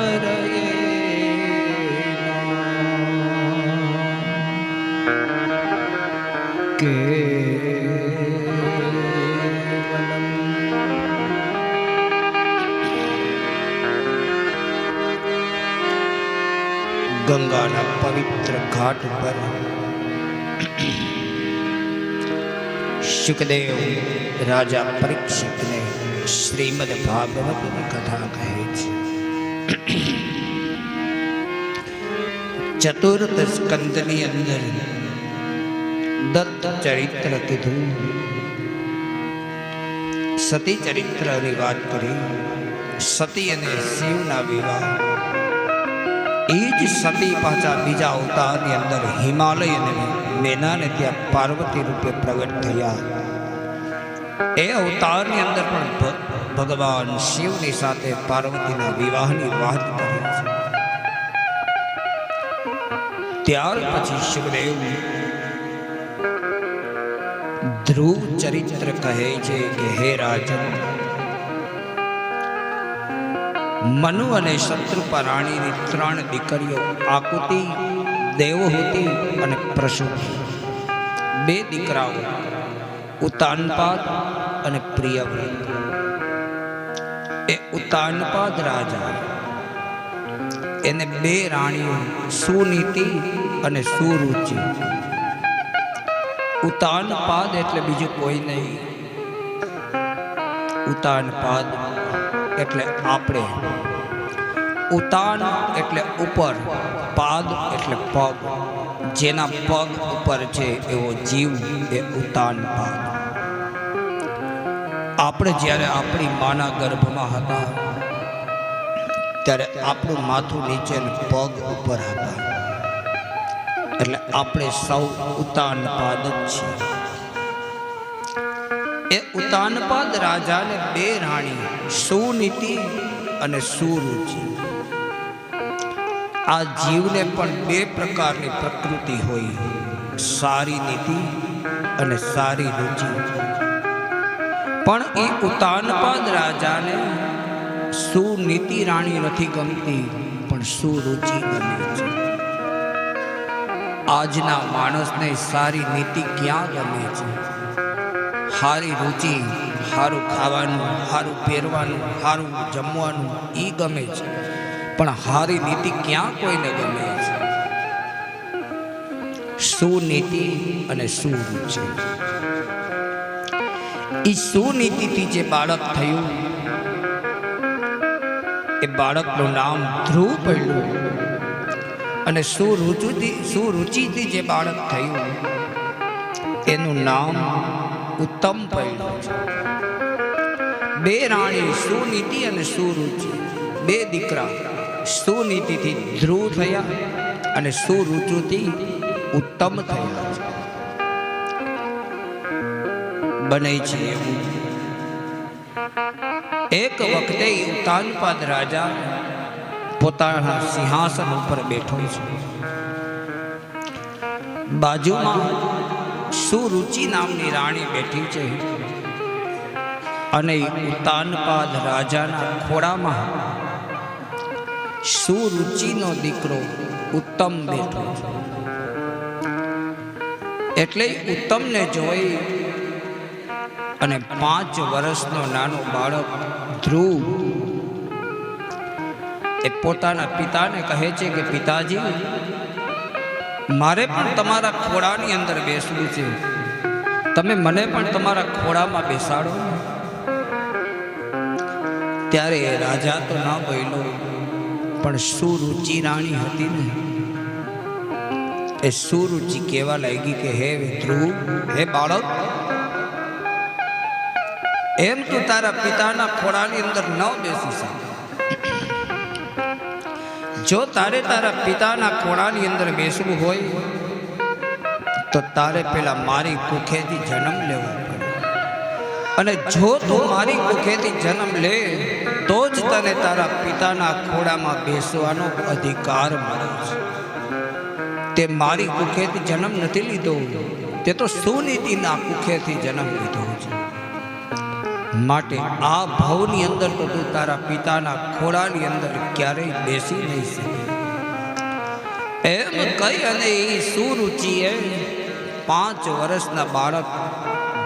હરયે ગંગાના પવિત્ર ઘાટ પર શુકદેવ રાજા પરીક્ષિતને શ્રીમદ ભાગવતની કથા કહે છે। ચતુર્થ સ્કંદની અંદર દત્ત ચરિત્ર કીધું, સતી ચરિત્રની વાત કરી, સતી અને શિવના વિવાહ। એ જ સતી પાછા બીજા અવતારની અંદર હિમાલય અને મેનાને ત્યાં પાર્વતી રૂપે પ્રગટ થયા। એ અવતારની અંદર પણ ભગવાન શિવની સાથે પાર્વતીના વિવાહની વાત કરી છે। ત્યાર પછી શુકદેવ ધ્રુવ ચરિત્ર કહે છે કે હે રાજન, મનુ અને શત્રુપા રાણીની 3 દીકરીઓ આકુતિ, દેવહૂતિ અને પ્રસૂતિ, 2 દીકરાઓ ઉતાનપાદ અને પ્રિયવ્રત। એ ઉતાનપાદ રાજા, એને 2 રાણીઓ સુનીતિ અને સુરુચિ। ઉતાનપાદ એટલે બીજું કોઈ નહીં, ઉતાનપાદ એટલે આપણે, ઉતાન એટલે ઉપર, પાદ એટલે પગ, જેના પગ ઉપર છે એવો જીવ એ ઉતાનપાદ। આપણે જ્યારે આપણી માના ગર્ભમાં હતા ત્યારે આપણું માથું નીચે પગ ઉપર હતા, એટલે આપણે સૌ ઉતાનપાદ જ છીએ। એ ઉતાનપાદ રાજાને 2 રાણી સુનીતિ અને સુરુચિ। આ જીવને પણ 2 પ્રકારની પ્રકૃતિ હોય, સારી નીતિ અને સારી રુચિ। પણ એ ઉતાનપાદ રાજાને સુનીતિ રાણી નથી ગમતી, પણ સુરુચિ ગમે છે। આજના માણસને સારી નીતિ ક્યાં ગમે છે? સારી રુચિ, સારું ખાવાનું, સારું પહેરવાનું, સારું જમવાનું એ ગમે છે, પણ સારી નીતિ ક્યાં કોઈને ગમે છે? સુનીતિ અને સુરુચિ। એ સુનીતિથી જે બાળક થયું એ બાળકનું નામ ધ્રુવ પડ્યું, અને સુરુચિથી જે બાળક થયું એનું નામ ઉત્તમ પડ્યું છે। 2 રાણી સુનીતિ અને સુરુચિ, 2 દીકરા સુનીતિથી ધ્રુવ થયા અને સુરુચિથી ઉત્તમ થયા છે। બને છે એવું એક વખતે ઉતાનપાદ રાજા પોતાના સિંહાસન ઉપર બેઠો છે, બાજુમાં સુરુચિ નામની રાણી બેઠી છે, અને ઉતાનપાદ રાજાના ખોળામાં સુરુચિનો દીકરો ઉત્તમ બેઠો છે। એટલે ઉત્તમને જોઈ અને 5 વર્ષનો નાનો બાળક ધ્રુવ એ પોતાના પિતાને કહે છે કે પિતાજી, મારે પણ તમારા ખોળાની અંદર બેસવું છે, તમે મને પણ તમારા ખોળામાં બેસાડો। ત્યારે રાજા તો ના બોલ્યો, પણ સુરુચિ રાણી હતી ને, એ સુરુચિ કહેવા લાગી કે હે ધ્રુવ, હે બાળક, એમ તું તારા પિતાના ખોળાની અંદર ન બેસી શકે। જો તારે તારા પિતાના ખોળાની અંદર બેસવું હોય તો તારે પેલા મારી કુખેથી જન્મ લેવો પડે, અને જો તું મારી કુખેથી જન્મ લે તો જ તને તારા પિતાના ખોળામાં બેસવાનો અધિકાર મળે છે। તે મારી કુખેથી જન્મ નથી લીધો, તે તો સુનીતિના કુખેથી જન્મ લીધો છે। માટે આ ભાવની અંદર તો તું તારા પિતાના ખોળાની અંદર ક્યારેય બેસી નહીં શકે. એમ કહી અને એ સુરુચિએ 5 વર્ષના બાળક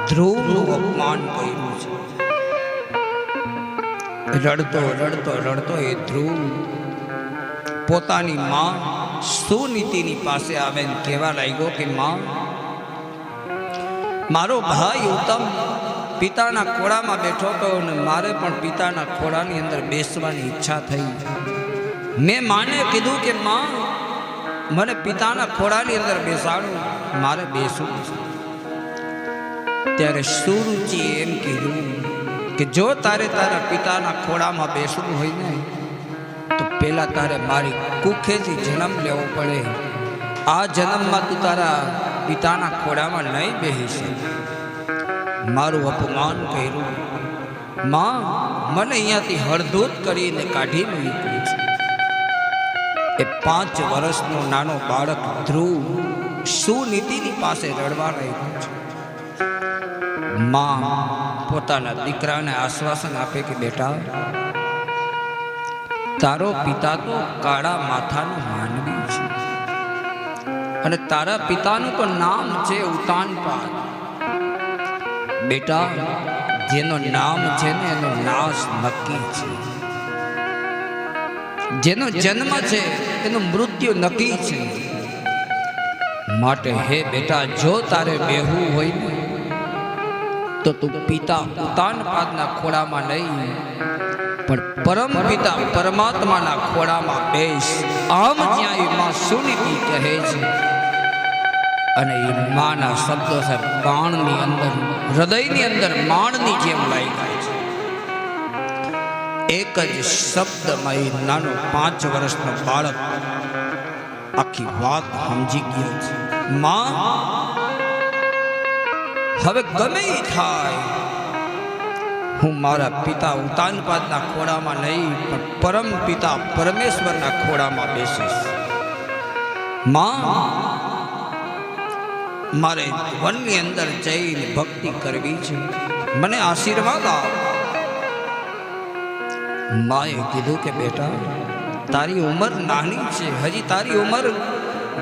ધ્રુવનું અપમાન કર્યું છે. રડતો રડતો રડતો એ ધ્રુવ પોતાની માં સુનીતિની પાસે આવીને કહેવા લાગ્યો કે માં, મારો ભાઈ ઉત્તમ પિતાના ખોળામાં બેઠો હતો અને મારે પણ પિતાના ખોળાની અંદર બેસવાની ઈચ્છા થઈ. મેં માને કીધું કે માં, મને પિતાના ખોળાની અંદર બેસાડો, મારે બેસવું છે. ત્યારે સુરુચિએ એમ કીધું કે જો તારે તારા પિતાના ખોળામાં બેસવું હોય ને તો પહેલા તારે મારી કુખેથી જન્મ લેવો પડે. આ જન્મમાં તું તારા પિતાના ખોળામાં નહીં બેસી શકે. મારું અપમાન કર્યું. માં, મને અહીંયાથી હળધૂત કરીને કાઢી મૂકી છે. એ 5 વર્ષનો નાનો બાળક ધ્રુવ સુનીતિની પાસે રડવા લાગ્યો છે. માં પોતાના દીકરાને આશ્વાસન આપે કે બેટા, તારો પિતા તો કાળા માથાનો માનવી છે અને તારા પિતાનું તો નામ છે ઉતાનપાદ. બેટા, જેનો નામ છે ને એનો નાશ નક્કી છે. જેનો જન્મ છે એનું મૃત્યુ નક્કી છે. માટે હે બેટા, જો તારે બેહવું હોય ને તો તું પિતા ઉતાનપાદના ખોળામાં નહીં પણ પરમ પિતા પરમાત્માના ખોળામાં બેસ. આમ જ્યાં એ માં સુનીતિ કહે છે અને એ માના શબ્દો છે બાણની અંદર, હૃદયની અંદર માણની જેમ લાગ્યા છે. એક જ શબ્દમાં એ નાનો 5 વર્ષનો બાળક આખી વાત સમજી ગયો છે. માં, હવે ગમે એ થાય, હું મારા પિતા ઉતાનપાદના ખોળામાં નહીં પણ પરમ પિતા પરમેશ્વરના ખોળામાં બેસીશ. માં, મારે વનની અંદર જઈને ભક્તિ કરવી છે, મને આશીર્વાદ આપ. માએ કીધું કે બેટા, તારી ઉંમર નાની છે, હજી તારી ઉંમર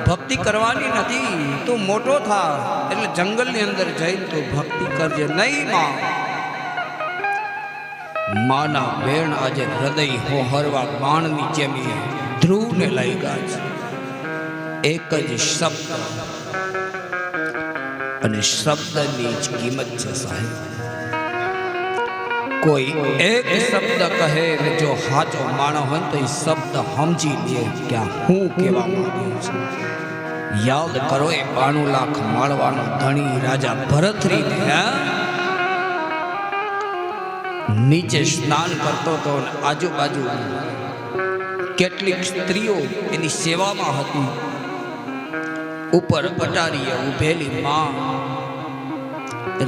ભક્તિ કરવાની નથી. તું મોટો થા એટલે જંગલની અંદર જઈને તું ભક્તિ કરજે. નહીં માં, માના બેન આજે હૃદય હોહરવા બાણની જેમ ધ્રુવને લઈ ગયા છે. એક જ શબ્દ અને શબ્દની જ કિંમત છે સાહેબ. કોઈ એક શબ્દ કહે ને જો સાચો માણસ હોય તો એ શબ્દ સમજી લે કે હું કહેવા માંગ્યો છું. યાદ કરો એ 92 લાખ માળવાનો ધણી રાજા ભરથરીને નીચે સ્નાન કરતો હતો અને આજુબાજુ કેટલીક સ્ત્રીઓ એની સેવામાં હતી. ઉપર અટારીએ ઉભેલી માં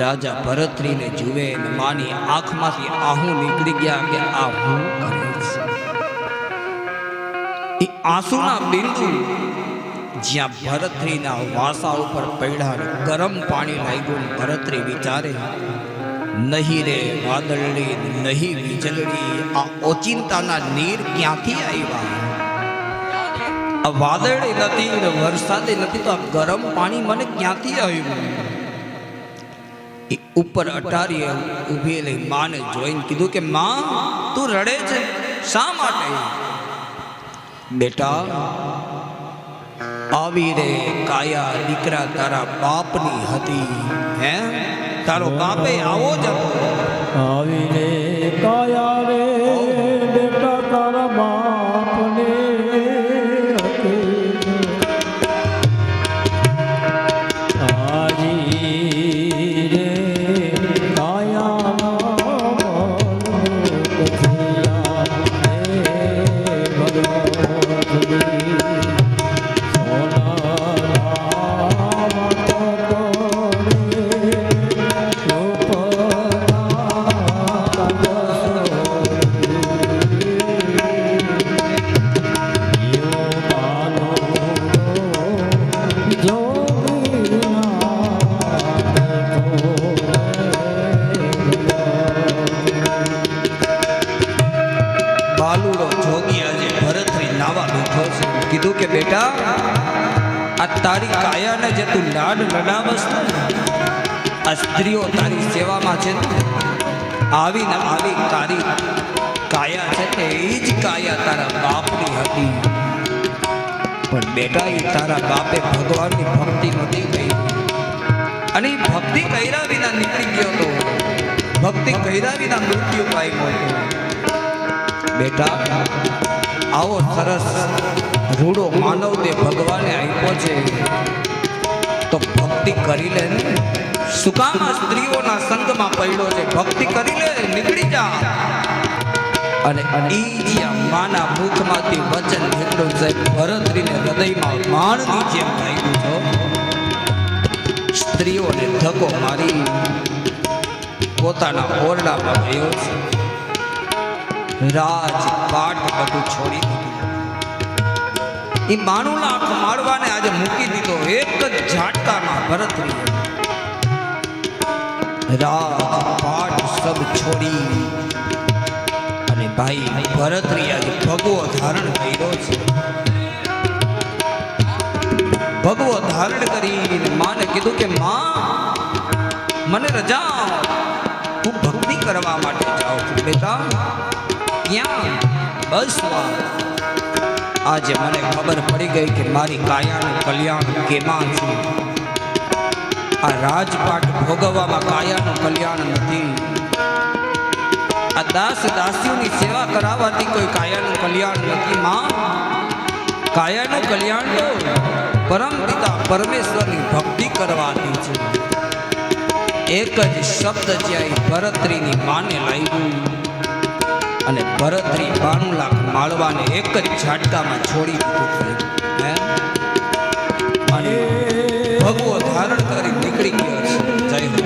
રાજા ભરથરીને જુએ અને માની આંખમાંથી આહું નીકળી ગયા કે આ હું કરે છે. એ આંસુના બિંદુ જ્યાં ભરથરીના વાસા ઉપર પડ્યા, ગરમ પાણી લાગ્યું. ભરથરી વિચારે, નહીં રે વાદળડી, નહીં વીજળી, આ ઓચિંતાના નીર ક્યાંથી આવ્યા? આ વાદળી નથી ને વરસાદે નથી તો આ ગરમ પાણી મને ક્યાંથી આવ્યું? એ ઉપર અટારીએ ઊભેલી માને જોઈને કીધું કે માં, તું રડે છે શા માટે? બેટા, આવી રે કાયા દીકરા તારા બાપની હતી. હે, તારો બાપે આવો જ હતો. આવી રે કાયા રે બેટા તારા બાપને હતી. આજી રે કાયા કાલુડો જોગી આજે ભરતરી નાવા બેઠો છે. કીધું કે બેટા આ તારી કાયાને જે તું લાડ લડાવસ ને, આ સ્ત્રીઓ તારી સેવામાં છે ને, આવી ને આવી તારી કાયા છે ને, એ જ કાયા તારા બાપની હતી. પણ બેટા એ તારા બાપે ભગવાનની ભક્તિ નથી કરી અને એ ભક્તિ કર્યા વિના નીકળી ગયો હતો. ભક્તિ કર્યા વિના મૃત્યુ પામ્યો હતો. બેટા આવો સરસ રૂડો માનવ તે ભગવાને આપ્યો છે તો ભક્તિ કરી લે ને. શું કામ આ સ્ત્રીઓના સંગમાં પડ્યો છે? ભક્તિ કરી લે, નીકળી જા. અને ઈ માના મુખમાંથી વચન નીકળ્યું છે. ભરતરીને હૃદયમાં બાણની જેમ લાગ્યું છો. સ્ત્રીઓને ધક્કો મારી પોતાના ઓરડામાં ગયો છે. રાજપાટ બધું છોડી દીધું. એ બાણુના આંખ મારવાને આજે મૂકી દીધો એક જ ઝાટકામાં. ભરતરી રાજપાટ સબ છોડી અને ભાઈ ભરતરી આજે ભગવો ધારણ કર્યો છે. ભગવો ધારણ કરીને માને કીધું કે માં મને રજા, હું ભક્તિ કરવા માટે જાઉં છું. બેટા ક્યાં? બસ આજે મને ખબર પડી ગઈ કે મારી કાયાનું કલ્યાણ કેમાં છે. આ રાજપાટ ભોગવવામાં કાયાનું કલ્યાણ નથી. આ દાસ દાસીઓની સેવા કરાવવાથી કોઈ કાયાનું કલ્યાણ નથી. માં કાયાનું કલ્યાણ તો પરમ પિતા પરમેશ્વરની ભક્તિ કરવાથી છે. એક જ શબ્દ જ્યાં ભરતરીની માને લાગ્યું અને ભરતરી 92 લાખ માળવાને એક જ ઝાટકામાં છોડી દીધું. અને ભગવો ધારણ કરી નીકળી ગયો છે. જય હો.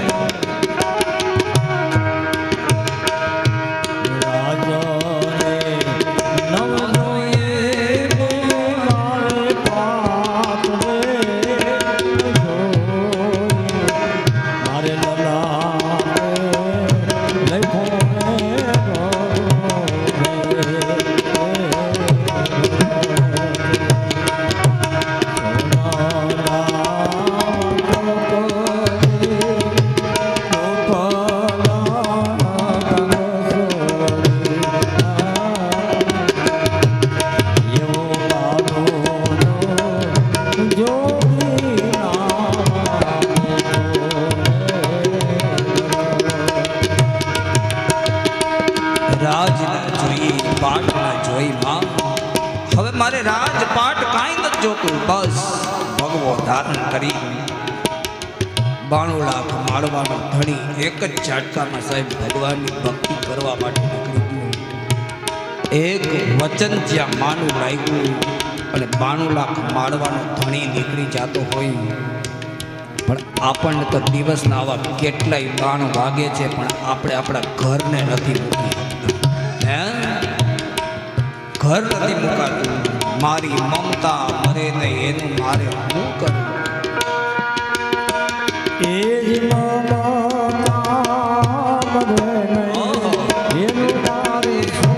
હવે મારે રાજપાટ કાંઈ નથી જોતું. બસ ભગવો ધારણ કરી 92 લાખ માળવાનો ધણી એક જ ઝાટકામાં સાહેબ ભગવાનની ભક્તિ કરવા માટે નીકળી ગયો. એક વચન જ્યાં માનું લાગ્યું અને 92 લાખ માળવાનો ધણી નીકળી જતો હોય. પણ આપણને તો દિવસના આવા કેટલાય બાણ વાગે છે, પણ આપણે આપણા ઘરને નથી મૂકી શકતા. ઘર નથી મુકાતું. મારી મમતા મરે ને એનું મારે શું કરવું? એ જ મમતા મરે નહીં એનું મારે શું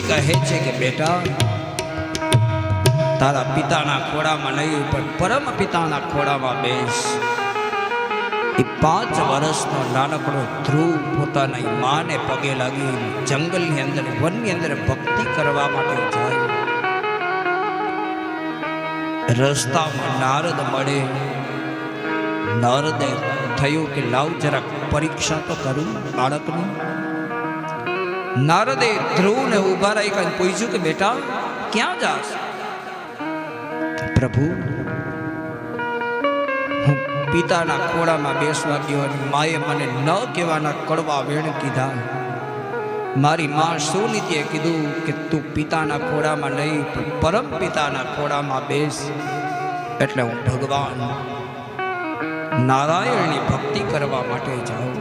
કહે છે કે બેટા તારા પિતાના ખોળામાં નહીં પણ પરમ પિતાના ખોળામાં બેસ. એ 5 વર્ષનો નાનકડો ધ્રુવ પોતાના માને પગે લાગી જંગલની અંદર વનની અંદર ભક્તિ કરવા માટે જાય. રસ્તામાં નારદ મળે. નારદે થયું કે લાવ જરાક પરીક્ષા તો કરું બાળકની. નારદે ધ્રુવને ઉભા રહી કઈ પૂછ્યું કે બેટા ક્યાં જાસ? પ્રભુ હું પિતાના ખોળામાં બેસવા ગયો અને માએ મને ન કહેવાના કડવા વેણ કીધા. મારી માં સુનીતિએ કીધું કે તું પિતાના ખોળામાં નહીં, તું પરમ પિતાના ખોળામાં બેસ. એટલે હું ભગવાન નારાયણની ભક્તિ કરવા માટે જાઉં.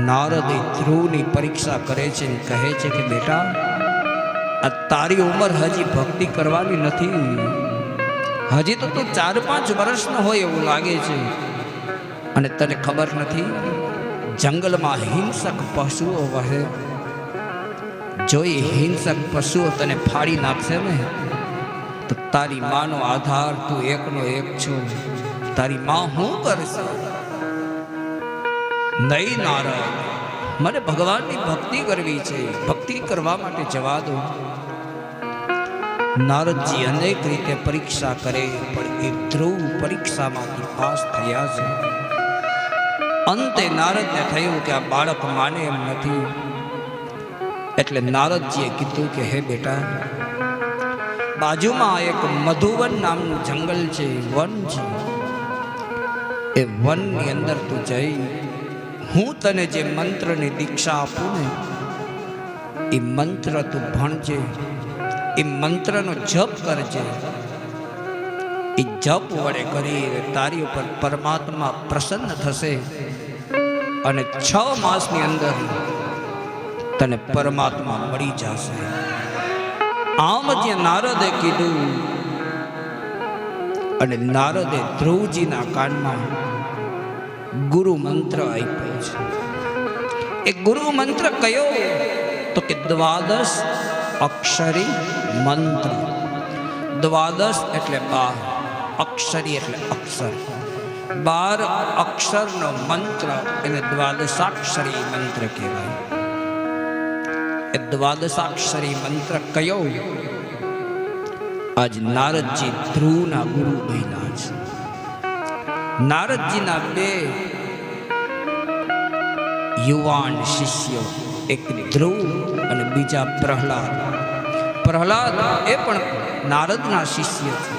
નારદે ધ્રુવની પરીક્ષા કરે છે અને કહે છે કે બેટા, આ તારી ઉંમર હજી ભક્તિ કરવાની નથી. હજી તો તું 4-5 વર્ષનો હોય એવું લાગે છે. અને તને ખબર નથી, જંગલમાં હિંસક પશુઓ વહે. જો એ હિંસક પશુઓ તને ફાડી નાખશે ને, તો તારી માનો આધાર તું એકનો એક છો. તારી માં શું કરશે? નહીં નારદ, મને ભગવાનની ભક્તિ કરવી છે, ભક્તિ કરવા માટે જવા દો. નારદજી અનેક રીતે પરીક્ષા કરે, પણ એ ધ્રુવ પરીક્ષામાંથી પાસ થયા છે. અંતે નારદને થયું કે આ બાળક માને એમ નથી. એટલે નારદજીએ કીધું કે હે બેટા, બાજુમાં એક મધુવન નામનું જંગલ છે, વન છે. એ વનની અંદર તું જઈ, હું તને જે મંત્રની દીક્ષા આપું ને, એ મંત્ર તું ભણજે, એ મંત્રનો જપ કરજે. એ જપ વડે કરી તારી ઉપર પરમાત્મા પ્રસન્ન થશે અને 6 માસની અંદર તને પરમાત્મા મળી જશે. આમ જે નારદે કીધું, અને નારદે ધ્રુવજીના કાનમાં ગુરુ મંત્ર આપ્યો છે. એ ગુરુ મંત્ર કયો? તો કે 12 અક્ષરી મંત્ર. 12 એટલે 12, અક્ષરી એટલે અક્ષર. 12 અક્ષરનો મંત્ર એને 12 મંત્ર કહેવાય. એ 12 મંત્ર કયો? આજ નારદજી ધ્રુવના ગુરુ બન્યા છે. નારદજીના 2 યુવાન શિષ્યો, એક ધ્રુવ અને બીજા પ્રહલાદ. પ્રહલાદ એ પણ નારદના શિષ્ય છે.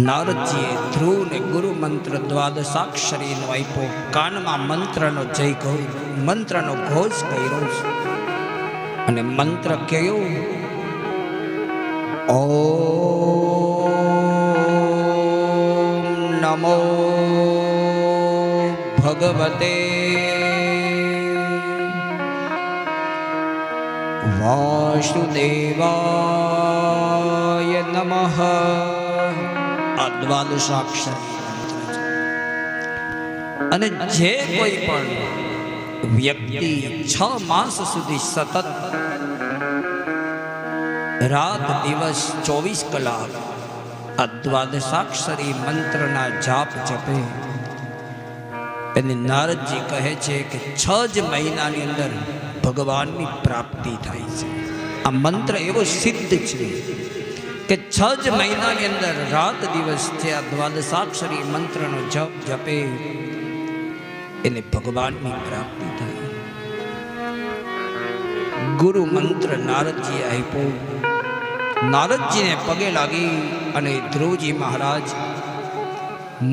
નારદજીએ ધ્રુવને ગુરુ મંત્ર 12 નો આપ્યો. કાનમાં મંત્રનો ઘોષ કર્યો છે. અને મંત્ર કયો? ઓમ નમો ભગવતે વાસુદેવાય નમઃ. આ 12 અક્ષર મંત્ર છે. અને જે કોઈ પણ વ્યક્તિ 6 માસ સુધી સતત રાત દિવસ 24 કલાક આ 12 મંત્રના જાપ જપે, એને નારદજી કહે છે કે 6 જ મહિનાની અંદર ભગવાનની પ્રાપ્તિ થાય છે. આ મંત્ર એવો સિદ્ધ છે કે 6 જ મહિનાની અંદર રાત દિવસ છે આ 12 મંત્રનો જપ જપે, એને ભગવાનની પ્રાપ્તિ થાય. ગુરુ મંત્ર નારદજી આપ્યો. નારદજીને પગે લાગી અને ધ્રુવજી મહારાજ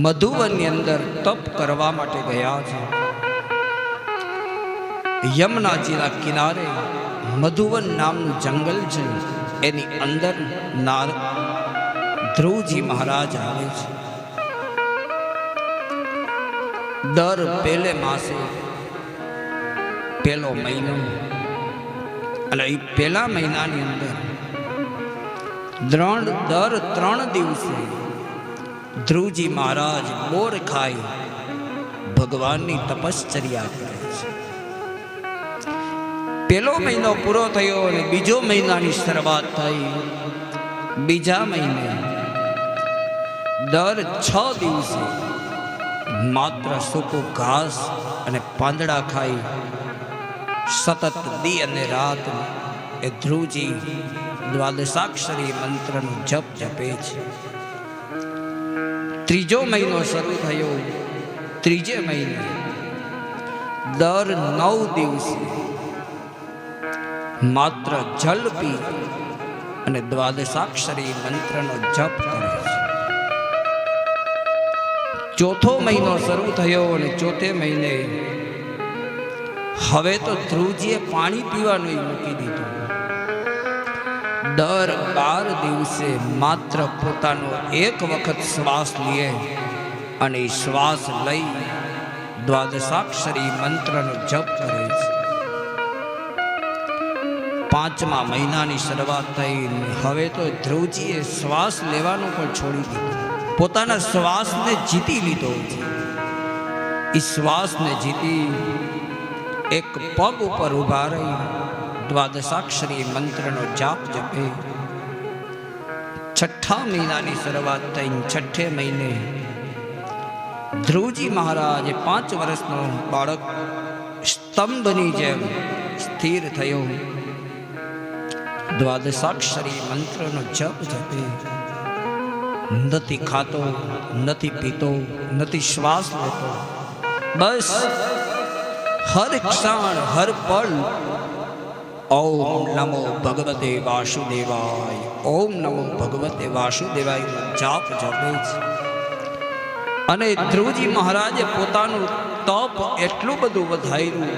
મધુવનની અંદર તપ કરવા માટે ગયા છે. યમુનાજીના કિનારે મધુવન નામનું જંગલ છે. એની અંદર ધ્રુવજી મહારાજ આવે છે. દર પહેલે માસે, પહેલો મહિનો, અને એ પહેલા મહિનાની અંદર દર 3 દિવસે ધ્રુવજી મહારાજ બોર ખાઈ ભગવાનની તપશ્ચર્યા કરે છે. પહેલો મહિનો પૂરો થયો અને બીજો મહિનાની શરૂઆત થઈ. બીજા મહિને દર 6 દિવસે માત્ર સૂકું ઘાસ અને પાંદડા ખાઈ સતત દી અને રાત એ ધ્રુવજી 12 મંત્રનો જપ જપે છે. ત્રીજો મહિનો શરૂ થયો. ત્રીજે મહિને દર 9 દિવસે માત્ર જલ પી અને 12 મંત્રનો જપ કરે છે. ચોથો મહિનો શરૂ થયો અને ચોથે મહિને હવે તો ધ્રુવજીએ પાણી પીવાનું મૂકી દીધું. દર 12 દિવસે માત્ર પોતાનો એક વખત શ્વાસ લે અને એ શ્વાસ લઈ દ્વાદશાક્ષરી મંત્રનો જપ કરે છે. 5મા મહિનાની શરૂઆત થઈ. હવે તો ધ્રુવજીએ શ્વાસ લેવાનું પણ છોડી દીધું. પોતાના શ્વાસને જીતી લીધો છે. એ શ્વાસને જીતી એક પગ ઉપર ઊભા રહી દ્વાદશાક્ષરી મંત્રનો જાપ જપે. 6ઠા મહિનાની શરૂઆત થઈ. 6ઠે મહિને ધ્રુવજી મહારાજે 5 વર્ષનો બાળક સ્તંભની જેમ સ્થિર થયો. દ્વાદશાક્ષરી મંત્રનો જપ જપે. નથી ખાતો, નથી પીતો, નથી શ્વાસ લેતો. બસ હર ક્ષણ હર પળ ઓમ નમો ભગવતે વાસુદેવાય, ઓમ નમો ભગવતે વાસુદેવાય જાપ જપે છે. અને ધ્રુવજી મહારાજે પોતાનું તપ એટલું બધું વધાર્યું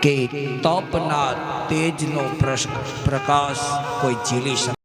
કે તપના તેજનો પ્રકાશ કોઈ ઝીલી શકે.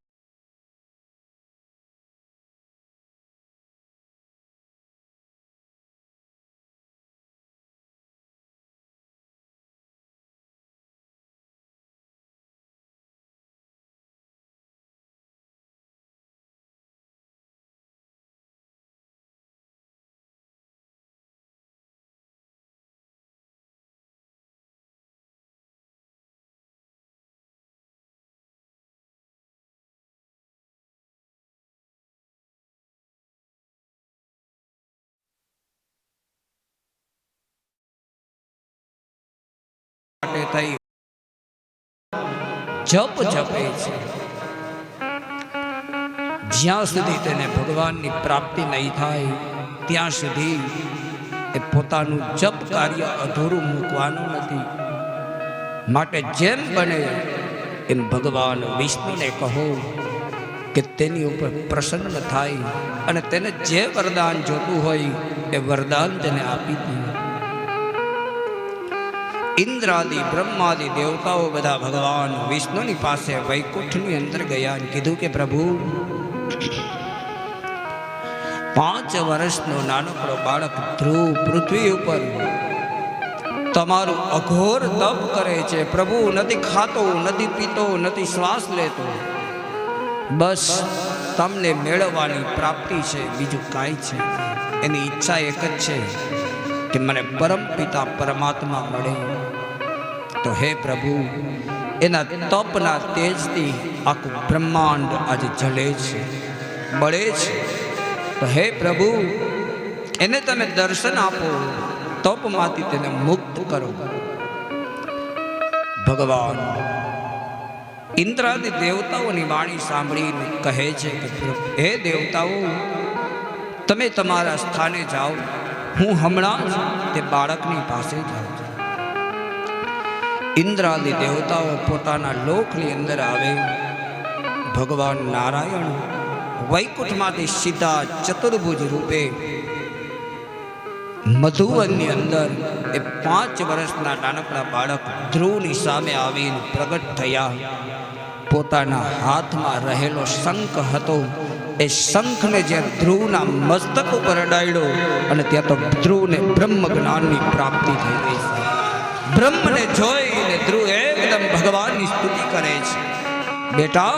થઈ જપ જપે છે. જ્યાં સુધી તેને ભગવાનની પ્રાપ્તિ નહીં થાય ત્યાં સુધી એ પોતાનું જપ કાર્ય અધૂરું મૂકવાનું નથી. માટે જેમ બને એમ ભગવાન વિષ્ણુને કહો કે તેની ઉપર પ્રસન્ન થાય અને તેને જે વરદાન જોતું હોય એ વરદાન તેને આપી દે. ઇન્દ્રાદિ બ્રહ્માદિ દેવતાઓ બધા ભગવાન વિષ્ણુની પાસે વૈકુંઠની અંદર ગયા અને કીધું કે પ્રભુ, 5 વર્ષનો નાનકડો બાળક ધ્રુવ પૃથ્વી ઉપર તમારું અઘોર તપ કરે છે. પ્રભુ નથી ખાતો, નથી પીતો, નથી શ્વાસ લેતો. બસ તમને મેળવવાની પ્રાપ્તિ છે, બીજું કાંઈ છે. એની ઈચ્છા એક જ છે કે મને પરમ પિતા પરમાત્મા મળે. તો હે પ્રભુ, એના તપના તેજથી આખું બ્રહ્માંડ આજે જલે છે, બળે છે. તો હે પ્રભુ, એને તમે દર્શન આપો, તપમાંથી તેને મુક્ત કરો. ભગવાન ઇન્દ્રાદિ દેવતાઓની વાણી સાંભળીને કહે છે કે હે દેવતાઓ, તમે તમારા સ્થાને જાઓ, હું હમણાં જ તે બાળકની પાસે જાઉં છું. ઇન્દ્રાદિ દેવતાઓ પોતાના લોકની અંદર આવે. ભગવાન નારાયણ વૈકુંઠમાંથી સીધા ચતુર્ભુજ રૂપે મધુવનની અંદર એ 5 વર્ષના નાનકડા બાળક ધ્રુવની સામે આવીને પ્રગટ થયા. પોતાના હાથમાં રહેલો શંખ હતો. એ શંખને જે ધ્રુવના મસ્તક ઉપર અડાડ્યો અને ત્યાં તો ધ્રુવને બ્રહ્મ જ્ઞાનની પ્રાપ્તિ થઈ ગઈ છે. બ્રહ્મને જોઈને ધ્રુવ એકદમ ભગવાનની સ્તુતિ કરે છે. બેટા,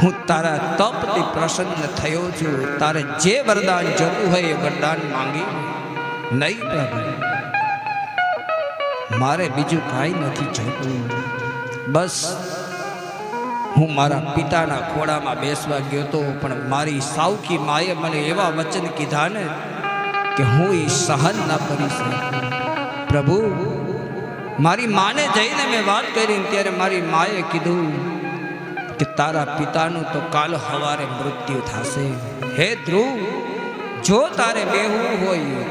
હું તારા તપથી પ્રસન્ન થયો છું. તારે જે વરદાન જોતું હોય એ વરદાન માંગી. નહીં પ્રભુ, મારે બીજું કાંઈ નથી જોતું. બસ હું મારા પિતાના ખોળામાં બેસવા ગયો તો, પણ મારી સાવકી માએ મને એવા વચન કીધા ને કે હું એ સહન ન કરી શકું. પ્રભુ, મારી માને જઈને મેં વાત કરી ત્યારે મારી માએ કીધું કે તારા પિતાનું તો કાલ સવારે મૃત્યુ થશે. હે ધ્રુવ, જો તારે બેહવું હોય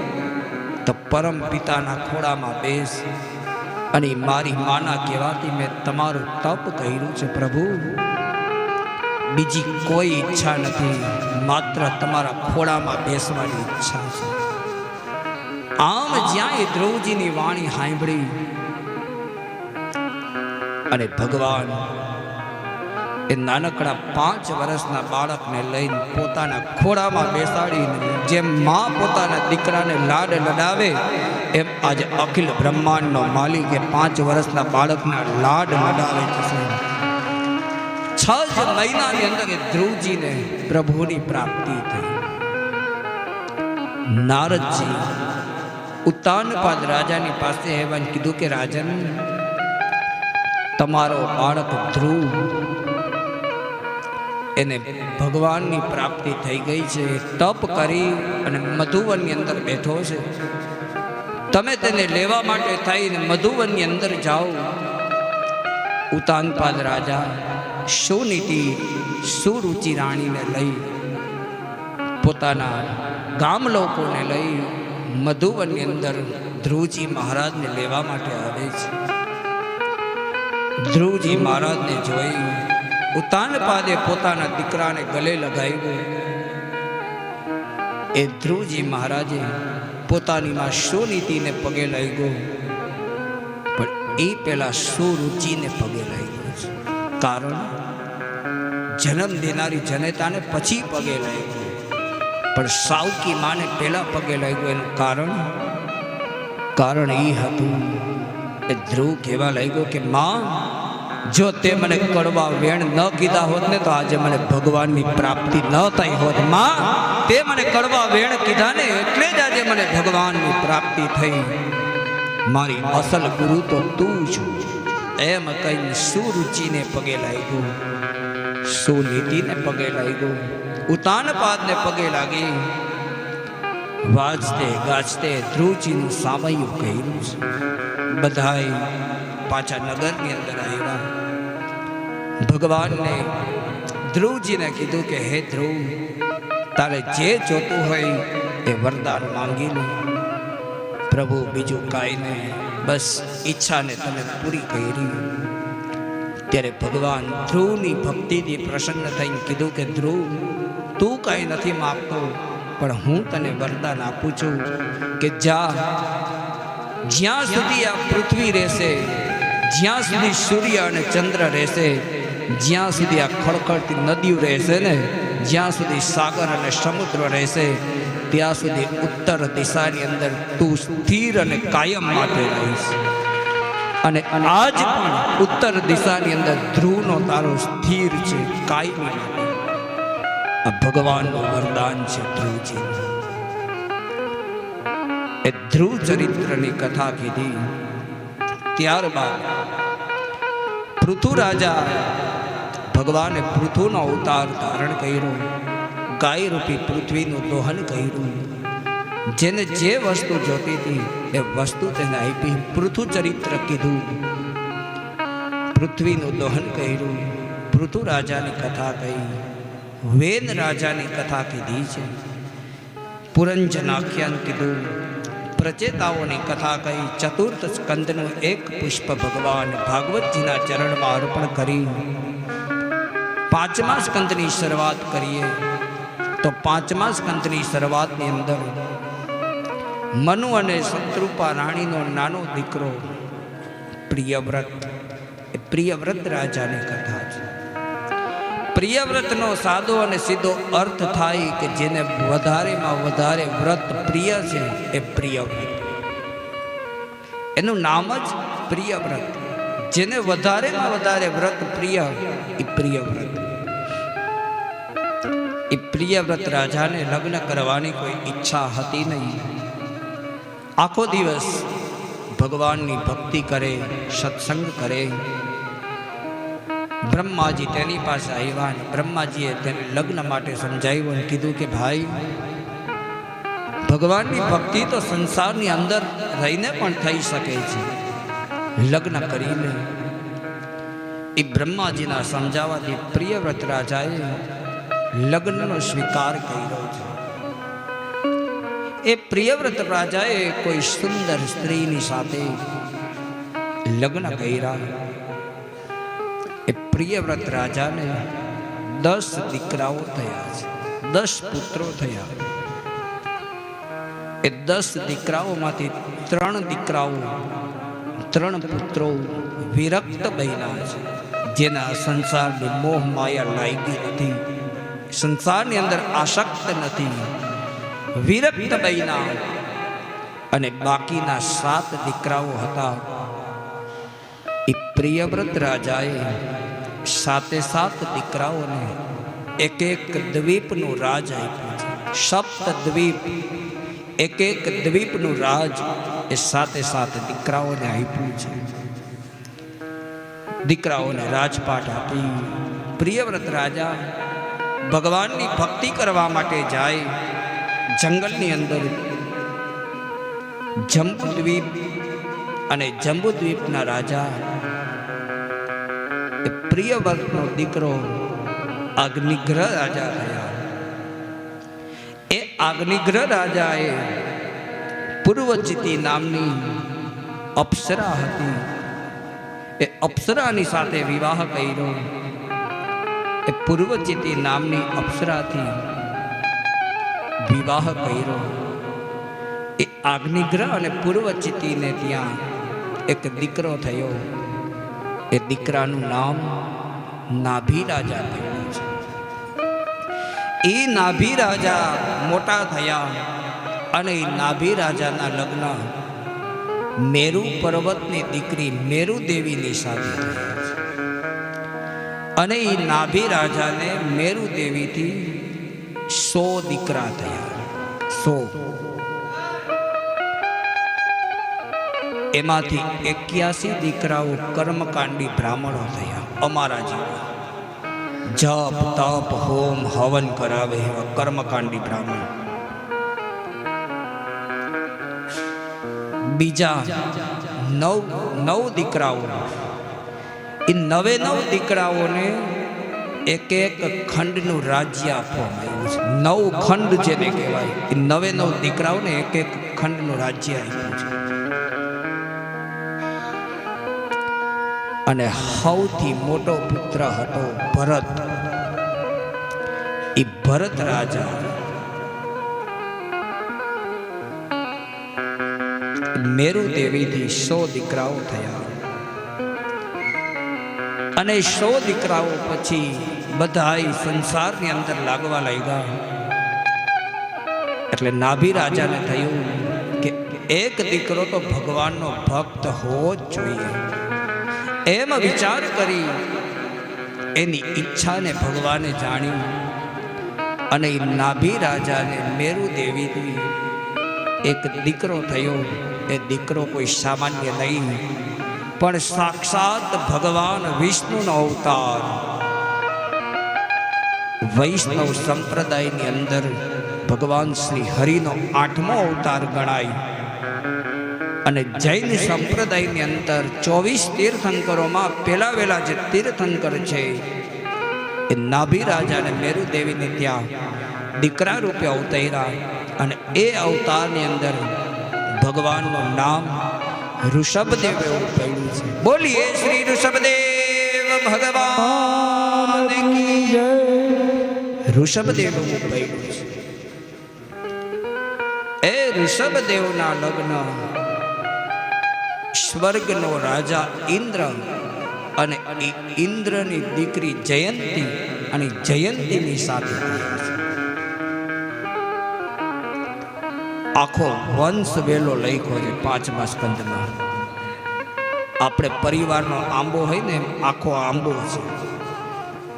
તો પરમ પિતાના ખોળામાં બેસ. અને મારી માના કહેવાથી મેં તમારું તપ કર્યું છે. પ્રભુ, બીજી કોઈ ઈચ્છા નથી, માત્ર તમારા ખોળામાં બેસવાની ઈચ્છા છે. આમ જ્યાં એ ધ્રુવજીની વાણી સાંભળી અને ભગવાન એ નાનકડા 5 વર્ષના બાળકને લઈને પોતાના ખોળામાં બેસાડીને જેમ માં પોતાના દીકરાને લાડ લડાવે એમ આજે અખિલ બ્રહ્માંડનો માલિક એ 5 વર્ષના બાળકના લાડ લડાવે છે. 6 જ મહિનાની અંદર એ ધ્રુવજીને પ્રભુની પ્રાપ્તિ થઈ. નારદજી ઉત્તાનપાદ રાજાની પાસે આવ્યા કીધું કે રાજન, તમારો બાળક ધ્રુવ એને ભગવાનની પ્રાપ્તિ થઈ ગઈ છે, તપ કરી અને મધુવનની અંદર બેઠો છે, તમે તેને લેવા માટે થઈને મધુવનની અંદર જાઓ. ઉત્તાનપાદ રાજા સુનીતિ સુરુચિ રાણીને લઈ પોતાના ગામ લોકોને લઈ મધુવનની અંદર ધ્રુવજી મહારાજને લેવા માટે આવે છે. ધ્રુવજી મહારાજને જોઈ ઉત્તાનપાદે પોતાના દીકરાને ગલે લગાવ્યો. એ ધ્રુવજી મહારાજે પોતાની માં સુનીતિને પગે લાગ્યો, પણ એ પેલા સુરુચિને પગે લાગ્યો છે. કારણ જન્મ દેનારી જનેતાને પછી પગે લાગ્યો, પણ સાવકી માને પહેલા પગે લાગ્યો. એનું કારણ એ હતું કે ધ્રુવ કહેવા લાગ્યો કે માં, જો તે મને કડવા વેણ ન કીધા હોત ને તો આજે મને ભગવાનની પ્રાપ્તિ ન થઈ હોત. માં, તે મને કડવા વેણ કીધા ને એટલે જ આજે મને ભગવાનની પ્રાપ્તિ થઈ. મારી અસલ ગુરુ તો તું છું. એમ કહીને સુરુચિને પગે લાગ્યો, સુનીતિને પગે લાગ્યો, ઉત્તાનપાદને પગે લાગી. વાજતે ગાજતે ધ્રુવજીનું સામયું કર્યું છે. બધાય પાછા નગરની અંદર આવ્યા. ભગવાનને ધ્રુવજીને કીધું કે હે ધ્રુવ, તારે જે જોતું હોય એ વરદાન માંગી લો. પ્રભુ બીજું કાંઈ નહીં, બસ ઈચ્છાને તમે પૂરી કરી. ત્યારે ભગવાન ધ્રુવની ભક્તિથી પ્રસન્ન થઈને કીધું કે ધ્રુવ, તું કાંઈ નથી માગતો, પણ હું તને વરદાન આપું છું કે જ્યાં સુધી આ પૃથ્વી રહેશે, જ્યાં સુધી સૂર્ય અને ચંદ્ર રહેશે, જ્યાં સુધી આ ખળખળતી નદીઓ રહેશે ને, જ્યાં સુધી સાગર અને સમુદ્ર રહેશે, ત્યાં સુધી ઉત્તર દિશાની અંદર તું સ્થિર અને કાયમ માટે રહીશ. અને આજ પણ ઉત્તર દિશાની અંદર ધ્રુવનો તારો સ્થિર છે, કાયમી માટે. આ ભગવાનનું વરદાન છે ધ્રુવજી. એ ધ્રુવ ચરિત્રની કથા કીધી. ત્યારબાદ પૃથુ રાજા ભગવાને પૃથુનો અવતાર ધારણ કર્યો, ગાય રૂપી પૃથ્વીનું દોહન કર્યું. જેને જે વસ્તુ જોતી હતી એ વસ્તુ તેને આપી. પૃથુ ચરિત્ર કીધું, પૃથ્વીનું દોહન કર્યું. પૃથુ રાજાની કથા કહી, વેન રાજાની કથા કીધી છે. પુરંજનાખ્યાન કીધું, પ્રચેતાઓની કથા કહી. ચતુર્થ સ્કંદનું એક પુષ્પ ભગવાન ભાગવતજીના ચરણમાં અર્પણ કરી 5મા સ્કંદની શરૂઆત કરીએ તો 5મા સ્કંદની શરૂઆતની અંદર મનુ અને શત્રુપા રાણીનો નાનો દીકરો પ્રિયવ્રત, એ પ્રિયવ્રત રાજાની કથા છે. પ્રિયવ્રતનો સાદો અને સીધો અર્થ થાય કે જેને વધારેમાં વધારે વ્રત પ્રિય છે એ પ્રિયવ્રત. એનું નામ જ પ્રિયવ્રત. જેને વધારેમાં વધારે વ્રત પ્રિય એ પ્રિયવ્રત. એ પ્રિયવ્રત રાજાને લગ્ન કરવાની કોઈ ઈચ્છા હતી નહીં. આખો દિવસ ભગવાનની ભક્તિ કરે, સત્સંગ કરે. બ્રહ્માજી તેની પાસે આવ્યા અને બ્રહ્માજીએ તેને લગ્ન માટે સમજાવ્યું અને કીધું કે ભાઈ, ભગવાનની ભક્તિ તો સંસારની અંદર રહીને પણ થઈ શકે છે, લગ્ન કરીને. એ બ્રહ્માજીના સમજાવવાથી પ્રિયવ્રત રાજાએ લગ્નનો સ્વીકાર કર્યો છે. એ પ્રિયવ્રત રાજાએ કોઈ સુંદર સ્ત્રીની સાથે લગ્ન કર્યા. એ પ્રિયવ્રત રાજાને 10 દીકરાઓ થયા છે, 10 પુત્રો થયા. એ 10 દીકરાઓમાંથી 3 દીકરાઓ 3 પુત્રો વિરક્ત બન્યા છે, જેના સંસારની મોહ માયા લાગી નથી, સંસારની અંદર આસક્ત નથી, વિરક્ત બન્યા. અને બાકીના 7 દીકરાઓ હતા. એ પ્રિયવ્રત રાજાએ 7 દીકરાઓને એક દ્વીપનું રાજ આપ્યું છે. 7 દ્વીપ, એક દ્વીપનું રાજ એ 7 દીકરાઓને આપ્યું છે. દીકરાઓને રાજપાટ આપી પ્રિયવ્રત રાજા ભગવાનની ભક્તિ કરવા માટે જાય. જંગલની અંદર જંબુદ્વીપ અને જંબુદ્વીપના રાજા એ પ્રિયવ્રતનો દીકરો અગ્નિગ્રહ રાજા થયા. એ અગ્નિગ્રહ રાજાએ પૂર્વચિતી નામની અપ્સરા હતી, એ અપ્સરાની સાથે વિવાહ કર્યો. એ પૂર્વચિતી નામની અપ્સરાથી વિવાહ કર્યો. એ અગ્નિગ્રહ અને પૂર્વચિતીને ત્યાં એક દીકરો થયો. એ દીકરાનું નામ નાભી રાજા થયું છે. એ નાભી રાજા મોટા થયા અને એ નાભી રાજાના લગ્ન મેરુ પર્વતની દીકરી મેરુ દેવીની સાથે થયા છે. અને એ નાભી રાજાને મેરુ દેવીથી 100 દીકરા થયા. 100. એમાંથી 81 દીકરાઓ કર્મકાંડી બ્રાહ્મણો થયા. અમારા જેવા જપ તપ હોમ હવન કરાવે એવા કર્મકાંડી બ્રાહ્મણ. બીજા 9 દીકરાઓ, એ 9 દીકરાઓને એક ખંડનું રાજ્ય આપવામાં આવ્યું છે. 9 ખંડ જેને કહેવાય, એ 9 દીકરાઓને એક ખંડનું રાજ્ય આપ્યું છે. અને સૌથી મોટો પુત્ર હતો ભરત. એ ભરત રાજા મેરુ દેવીથી 100 દીકરાઓ થયા. અને 100 દીકરાઓ પછી બધા સંસારની અંદર લાગવા લાગ્યા. એટલે નાભી રાજાને થયું કે એક દીકરો તો ભગવાનનો ભક્ત હોવો જ જોઈએ. એમ વિચાર કરી એની ઈચ્છાને ભગવાને જાણ્યું. અને એ નાભી રાજાને મેરુ દેવીથી એક દીકરો થયો. એ દીકરો કોઈ સામાન્ય નહીં, પણ સાક્ષાત ભગવાન વિષ્ણુનો અવતાર. વૈષ્ણવ સંપ્રદાયની અંદર ભગવાન શ્રી હરિનો 8મો અવતાર ગણાય. અને જૈન સંપ્રદાયની અંદર 24 તીર્થંકરોમાં પહેલા વેલા જે તીર્થંકર છે એ નાભી રાજા અને મેરુ દેવીને ત્યાં દીકરા રૂપે અવતર્યા. અને એ અવતારની અંદર ભગવાનનું નામ ઋષભદેવ એવું પડ્યું છે. બોલીએ શ્રી ઋષભદેવ ભગવાન કી જય. ઋષભદેવ એવું પડ્યું છે. એ ઋષભદેવના લગ્ન સ્વર્ગનો રાજા ઇન્દ્ર અને ઇન્દ્રની દીકરી જયંતી અને જયંતીની સાથે થયા છે. આખો વંશ વેલો લખ્યો છે 5મા સ્કંદમાં. આપણે પરિવારનો આંબો હોય ને, આખો આંબો છે.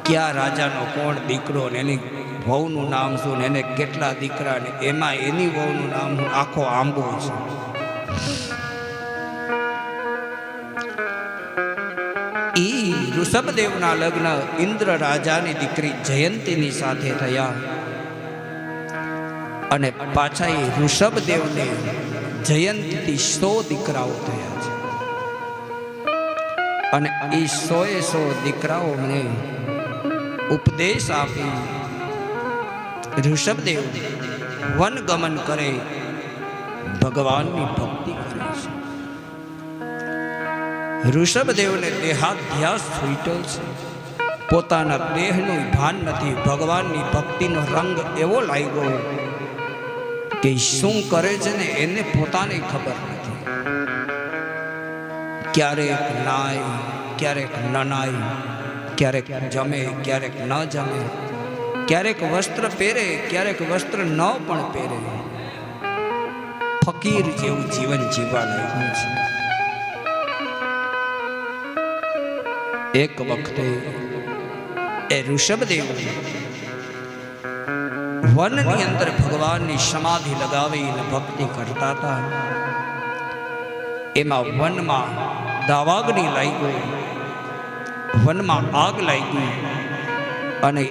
ક્યાં રાજાનો કોણ દીકરો ને એની વહુનું નામ શું ને એને કેટલા દીકરા ને એમાં એની વહુનું નામ શું, આખો આંબો છે. ઈ ઋષભદેવના લગ્ન ઇન્દ્ર રાજાની દીકરી જયંતીની સાથે થયા. અને પાછા એ ઋષભદેવને જયંતીથી 100 દીકરાઓ થયા છે. અને એ 100 દીકરાઓને ઉપદેશ આપી ઋષભદેવ વનગમન કરે, ભગવાનની ભક્તિ કરે છે. ઋષભદેવને દેહાધ્યાસ છૂટ્યો છે. પોતાના દેહનું ભાન નથી. ભગવાનની ભક્તિનો રંગ એવો લાગ્યો કે શું કરે છે ને એને પોતાને ખબર નથી. ક્યારેક નાય, ક્યારેક ન નાય, ક્યારેક જમે, ક્યારેક ન જમે, ક્યારેક વસ્ત્ર પહેરે, ક્યારેક વસ્ત્ર ન પણ પહેરે. ફકીર જેવું જીવન જીવવા લાગ્યું છે. એક વખતે એ ઋષભદેવ વનની અંદર ભગવાનની સમાધિ લગાવીને ભક્તિ કરતા હતા. એમાં વનમાં દાવાગ્નિ લાગી, વનમાં આગ લાગી અને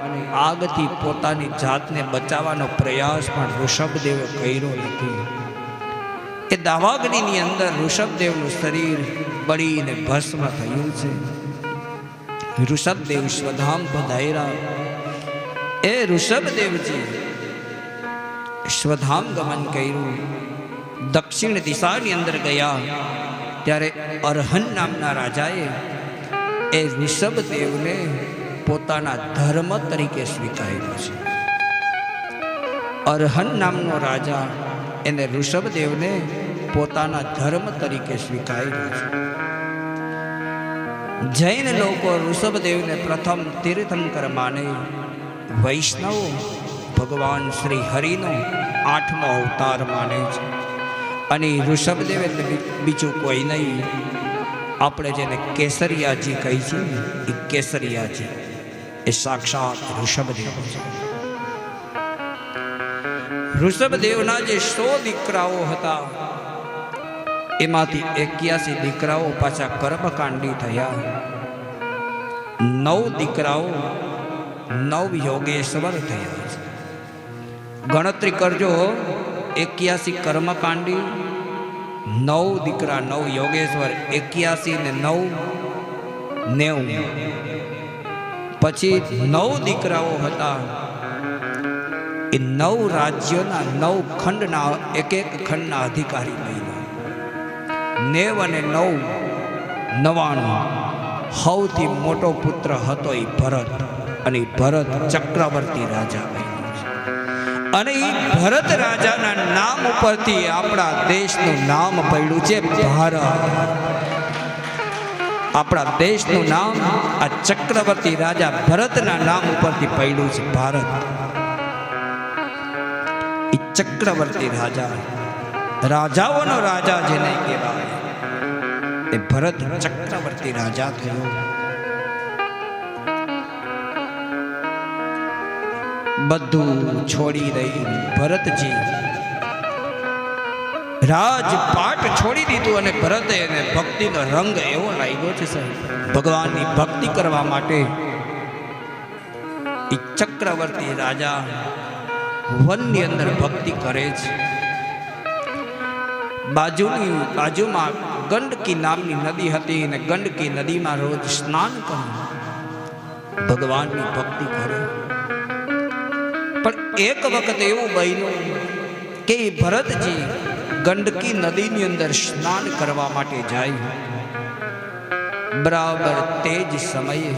આગથી પોતાની જાતને બચાવવાનો પ્રયાસ પણ ઋષભદેવે કર્યો નથી. એ દાવાગ્નિની અંદર ઋષભદેવનું શરીર બળીને ભસ્મ થયું છે. ઋષભદેવ સ્વધામ પધાર્યા. એ ઋષભદેવજી સ્વધામ ગમન કર્યું. દક્ષિણ દિશાની અંદર ગયા ત્યારે અરહન નામના રાજાએ એ ઋષભદેવને પોતાના ધર્મ તરીકે સ્વીકાર્યો છે. અરહન નામનો રાજા એને ઋષભદેવને પોતાના ધર્મ તરીકે સ્વીકાર્યો છે. જૈન લોકો ઋષભદેવને પ્રથમ તીર્થંકર માને. વૈષ્ણવો ભગવાન શ્રી હરિનો 8મો અવતાર માને છે. અને ઋષભદેવ એટલે બીજું કોઈ નહીં, આપણે જેને કેસરિયાજી કહી છે એ કેસરિયાજી એ સાક્ષાત ઋષભદેવ છે. ઋષભદેવના જે 100 દીકરાઓ હતા એમાંથી 81 દીકરાઓ પાછા કર્મકાંડી થયા. 9 દીકરાઓ 9 યોગેશ્વર થયા છે. ગણતરી કરજો, 81 કર્મકાંડી, 9 દીકરા, 9 યોગેશ્વર, 81 ને 9 90. પછી 9 દીકરાઓ હતા એ 9 રાજ્યોના 9 ખંડના એક ખંડના અધિકારી બન્યા. 90 અને 9 99. સૌથી મોટો પુત્ર હતો એ ભરત, અને ભરત ચક્રવર્તી રાજા બન્યો છે. અને એ ભરત રાજાના નામ ઉપરથી આપણા દેશનું નામ પડ્યું છે ભારત. આપણા દેશનું નામ આ ચક્રવર્તી રાજા ભરતના નામ ઉપરથી પડ્યું છે ભારત. એ ચક્રવર્તી રાજા, રાજાઓનો રાજા જેને કહેવાય, એ ભરત ચક્રવર્તી રાજા થયો. બધું છોડી દઈ ભરતજી રાજપાટ છોડી દીધું. અને ભરતે એને ભક્તિનો રંગ એવો લાગ્યો છે સાહેબ, ભગવાનની ભક્તિ કરવા માટે એ ચક્રવર્તી રાજા વનની અંદર ભક્તિ કરે છે. બાજુમાં ગંડકી નામની નદી હતી, અને ગંડકી નદીમાં રોજ સ્નાન કરે, ભગવાનની ભક્તિ કરે. પણ એક વખત એવું બન્યું કે ભરતજી ગંડકી નદીની અંદર સ્નાન કરવા માટે જાય. બરાબર તે જ સમયે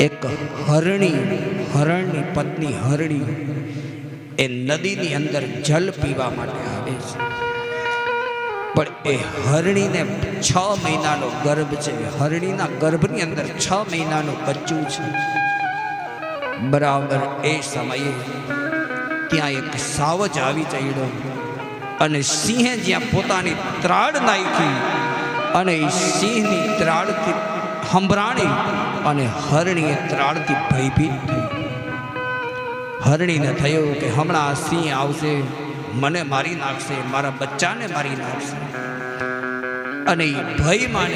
એક હરણની પત્ની હરણી એ નદીની અંદર જલ પીવા માટે આવે છે. પણ એ હરણીને 6 મહિનાનો ગર્ભ છે. હરણીના ગર્ભની અંદર 6 મહિનાનું બચ્ચું છે. બરાબર એ સમયે ત્યાં એક સાવજ આવી ચડ્યો, અને સિંહે જ્યાં પોતાની ત્રાડ નાખી અને એ સિંહની ત્રાડથી હંભરાણી, અને હરણીએ ત્રાડથી ભયભીત થઈ. હરણીને થયું કે હમણાં સિંહ આવશે, મને મારી નાખશે, મારા બચ્ચાને મારી નાખશે. અને એ ભયમાં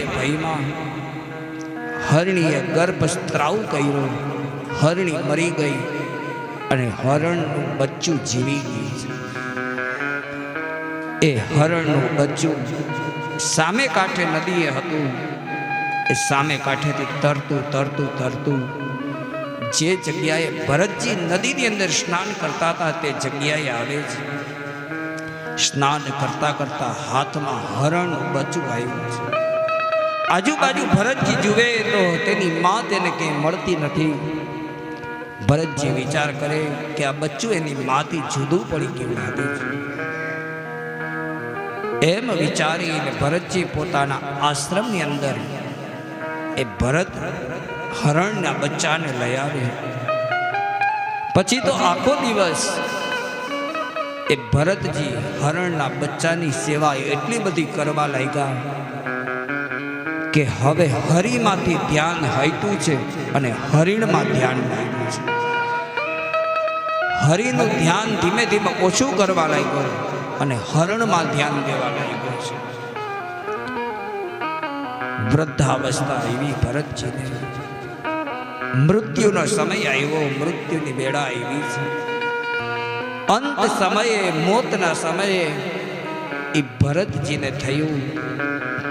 હરણીએ ગર્ભસ્ત્રાવ કર્યો. હરણી મરી ગઈ અને હરણનું બચ્ચું જીવી ગયું છે. એ હરણનું બચ્ચું સામે કાંઠે નદીએ હતું. એ સામે કાંઠેથી તરતું જે જગ્યાએ ભરતજી નદીની અંદર સ્નાન કરતા હતા તે જગ્યાએ આવે છે. સ્નાન કરતા હાથમાં હરણનું બચ્ચું આવ્યું છે. આજુબાજુ ભરતજી જુએ તો તેની માં તેને કંઈ મળતી નથી. ભરતજી વિચાર કરે કે આ બચ્ચું એની માથી જુદું પડી કેવું લાગે છે. એમ વિચારીને ભરતજી પોતાના આશ્રમની અંદર એ ભરત હરણના બચ્ચાને લઈ આવે. પછી તો આખો દિવસ એ ભરતજી હરણના બચ્ચાની સેવા એટલી બધી કરવા લાગ્યા કે હવે હરિમાંથી ધ્યાન હટ્યું છે અને હરિણમાં ધ્યાન લાગ્યું છે. હરિનું ધ્યાન ધીમે ધીમે ઓછું કરવા લાગ્યું અને હરણમાં ધ્યાન દેવા લાગ્યું છે. વૃદ્ધાવસ્થા એવી ભરતજીને, મૃત્યુનો સમય આવ્યો, મૃત્યુની બેડા આવી છે. અંત સમયે, મોતના સમયે એ ભરતજીને થયું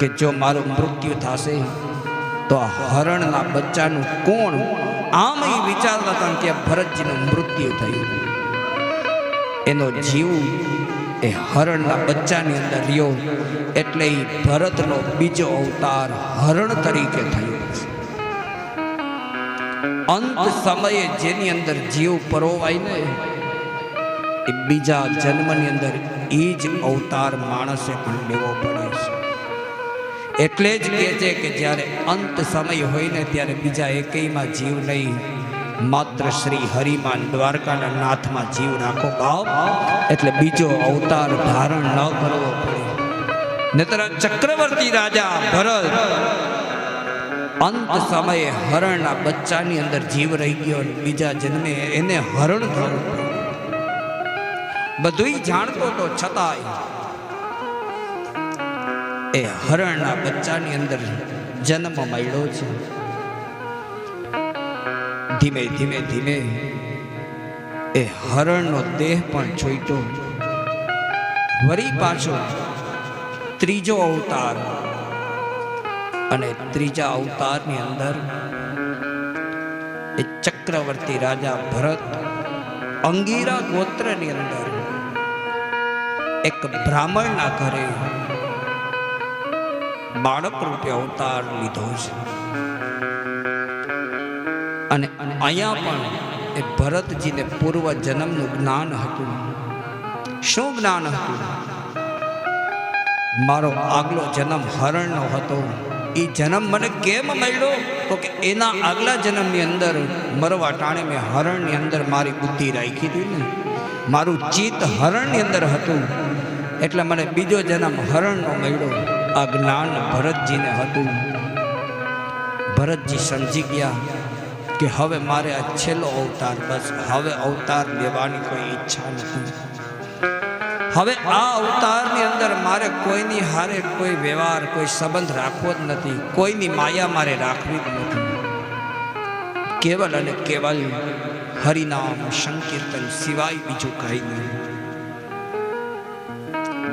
કે જો મારું મૃત્યુ થશે તો આ હરણના બચ્ચાનું કોણ? આમ એ વિચારતા હતા કે ભરતજીનું મૃત્યુ થયું. એનો જીવ એ હરણના બચ્ચાની અંદર રહ્યો, એટલે એ ભરતનો બીજો અવતાર હરણ તરીકે થયો છે. અંત સમયે જેની અંદર જીવ પરોવાય ને એ બીજા જન્મની અંદર એ જ અવતાર માણસે પણ લેવો પડે છે. એટલે જ કહે છે કે જ્યારે અંત સમય હોય ને ત્યારે બીજા એકેયમાં જીવ નહીં, માત્ર શ્રી હરિમાન દ્વારકાના નાથમાં જીવ રાખો બાપ. એટલે બીજો અવતાર ધારણ ન કરવો પડે. નહીતર ચક્રવર્તી રાજા ભરત અંત સમયે હરણના બચ્ચાની અંદર જીવ રહી ગયો, બીજા જન્મે એને હરણ થયું. બધું જાણતો તો છતાંય એ હરણના બચ્ચાની અંદર જન્મ મળ્યો છે. ધીમે ધીમે ધીમે એ હરણનો દેહ પણ છોડ્યો. વળી પાછો ત્રીજો અવતાર, અને ત્રીજા અવતારની અંદર એ ચક્રવર્તી રાજા ભરત અંગીરા ગોત્રની અંદર એક બ્રાહ્મણના ઘરે બાળક રૂપે અવતાર લીધો છે. અને અહીંયા પણ એ ભરતજીને પૂર્વ જન્મનું જ્ઞાન હતું. શું જ્ઞાન હતું? મારો આગલો જન્મ હરણનો હતો. એ જન્મ મને કેમ મળ્યો? તો કે એના આગલા જન્મની અંદર મરવા ટાણે મેં હરણની અંદર મારી બુદ્ધિ રાખી હતી ને, મારું ચિત્ત હરણની અંદર હતું, એટલે મને બીજો જન્મ હરણનો મળ્યો. આ જ્ઞાન ભરતજીને હતું. ભરતજી સમજી ગયા કે હવે મારે આ છેલ્લો અવતાર, બસ હવે અવતાર લેવાની કોઈ ઈચ્છા નથી. હવે આ અવતારની અંદર મારે કોઈની હારે કોઈ વ્યવહાર, કોઈ સંબંધ રાખવો જ નથી. કોઈની માયા મારે રાખવી જ નથી. કેવલ અને કેવલ હરિનામ સંકીર્તન સિવાય બીજું કંઈ નહીં.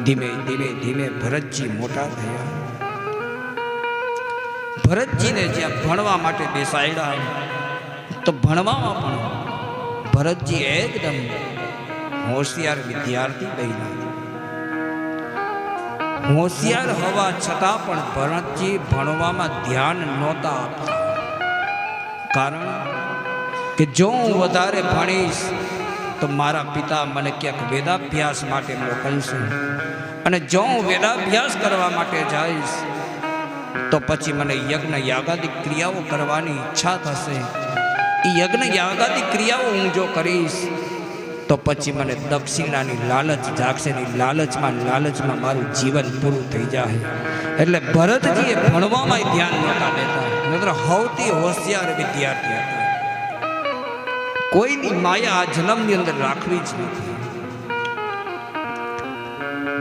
ધીમે ધીમે ધીમે ભરતજી મોટા થયા. ભરતજીને જ્યાં ભણવા માટે બેસાડ્યા તો ભણવામાં પણ ભરતજી એકદમ હોશિયાર વિદ્યાર્થી બન્યા. હોશિયાર હોવા છતાં પણ ભરતજી ભણવામાં ધ્યાન નહોતા આપતા. કારણ કે જો હું વધારે ભણીશ તો મારા પિતા મને ક્યાંક વેદાભ્યાસ માટે મોકલશે, અને જો હું વેદાભ્યાસ કરવા માટે જઈશ તો પછી મને યજ્ઞ યાગાદિક ક્રિયાઓ કરવાની ઈચ્છા થશે. એ યજ્ઞ યાગાદિક ક્રિયાઓ હું જો કરીશ તો પછી મને દક્ષિણાની લાલચ જાગશે. ની લાલચમાં મારું જીવન પૂરું થઈ જાય. એટલે ભરતજીએ ભણવામાં ધ્યાન નહોતા દેતા. નહીતર સૌથી હોશિયાર વિદ્યાર્થી હતા. કોઈની માયા આ જન્મની અંદર રાખવી જ નથી.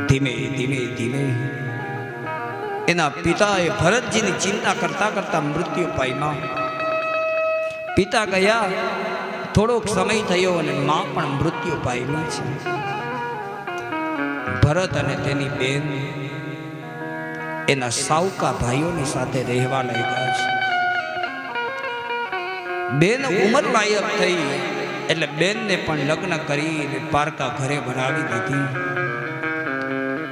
ધીમે ધીમે ધીમે એના પિતાએ ભરતજીની ચિંતા કરતા કરતા મૃત્યુ પામ્યા. પિતા ગયા, થોડોક સમય થયો અને માં પણ મૃત્યુ પામી છે. ભરત અને તેની બેન એના સાવકા ભાઈઓની સાથે રહેવા લાગ્યા છે. બેન ઉંમર લાયક થઈ એટલે બેનને પણ લગ્ન કરીને પારકા ઘરે બનાવી દીધી.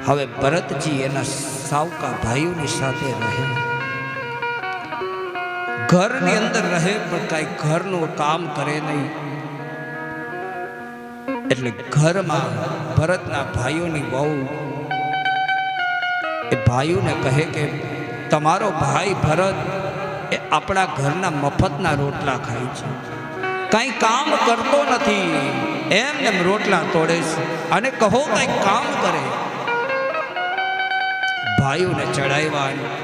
હવે ભરતજી એના સાવકા ભાઈઓની સાથે રહે. ઘરની અંદર રહે પણ કાંઈ ઘરનું કામ કરે નહીં. એટલે ઘરમાં ભરતના ભાઈઓની વહુ એ ભાઈઓને કહે કે તમારો ભાઈ ભરત એ આપણા ઘરના મફતના રોટલા ખાય છે, કાંઈ કામ કરતો નથી, એમ રોટલા તોડે છે, અને કહો કાંઈ કામ કરે. ભાઈઓને ચડાવ્યા.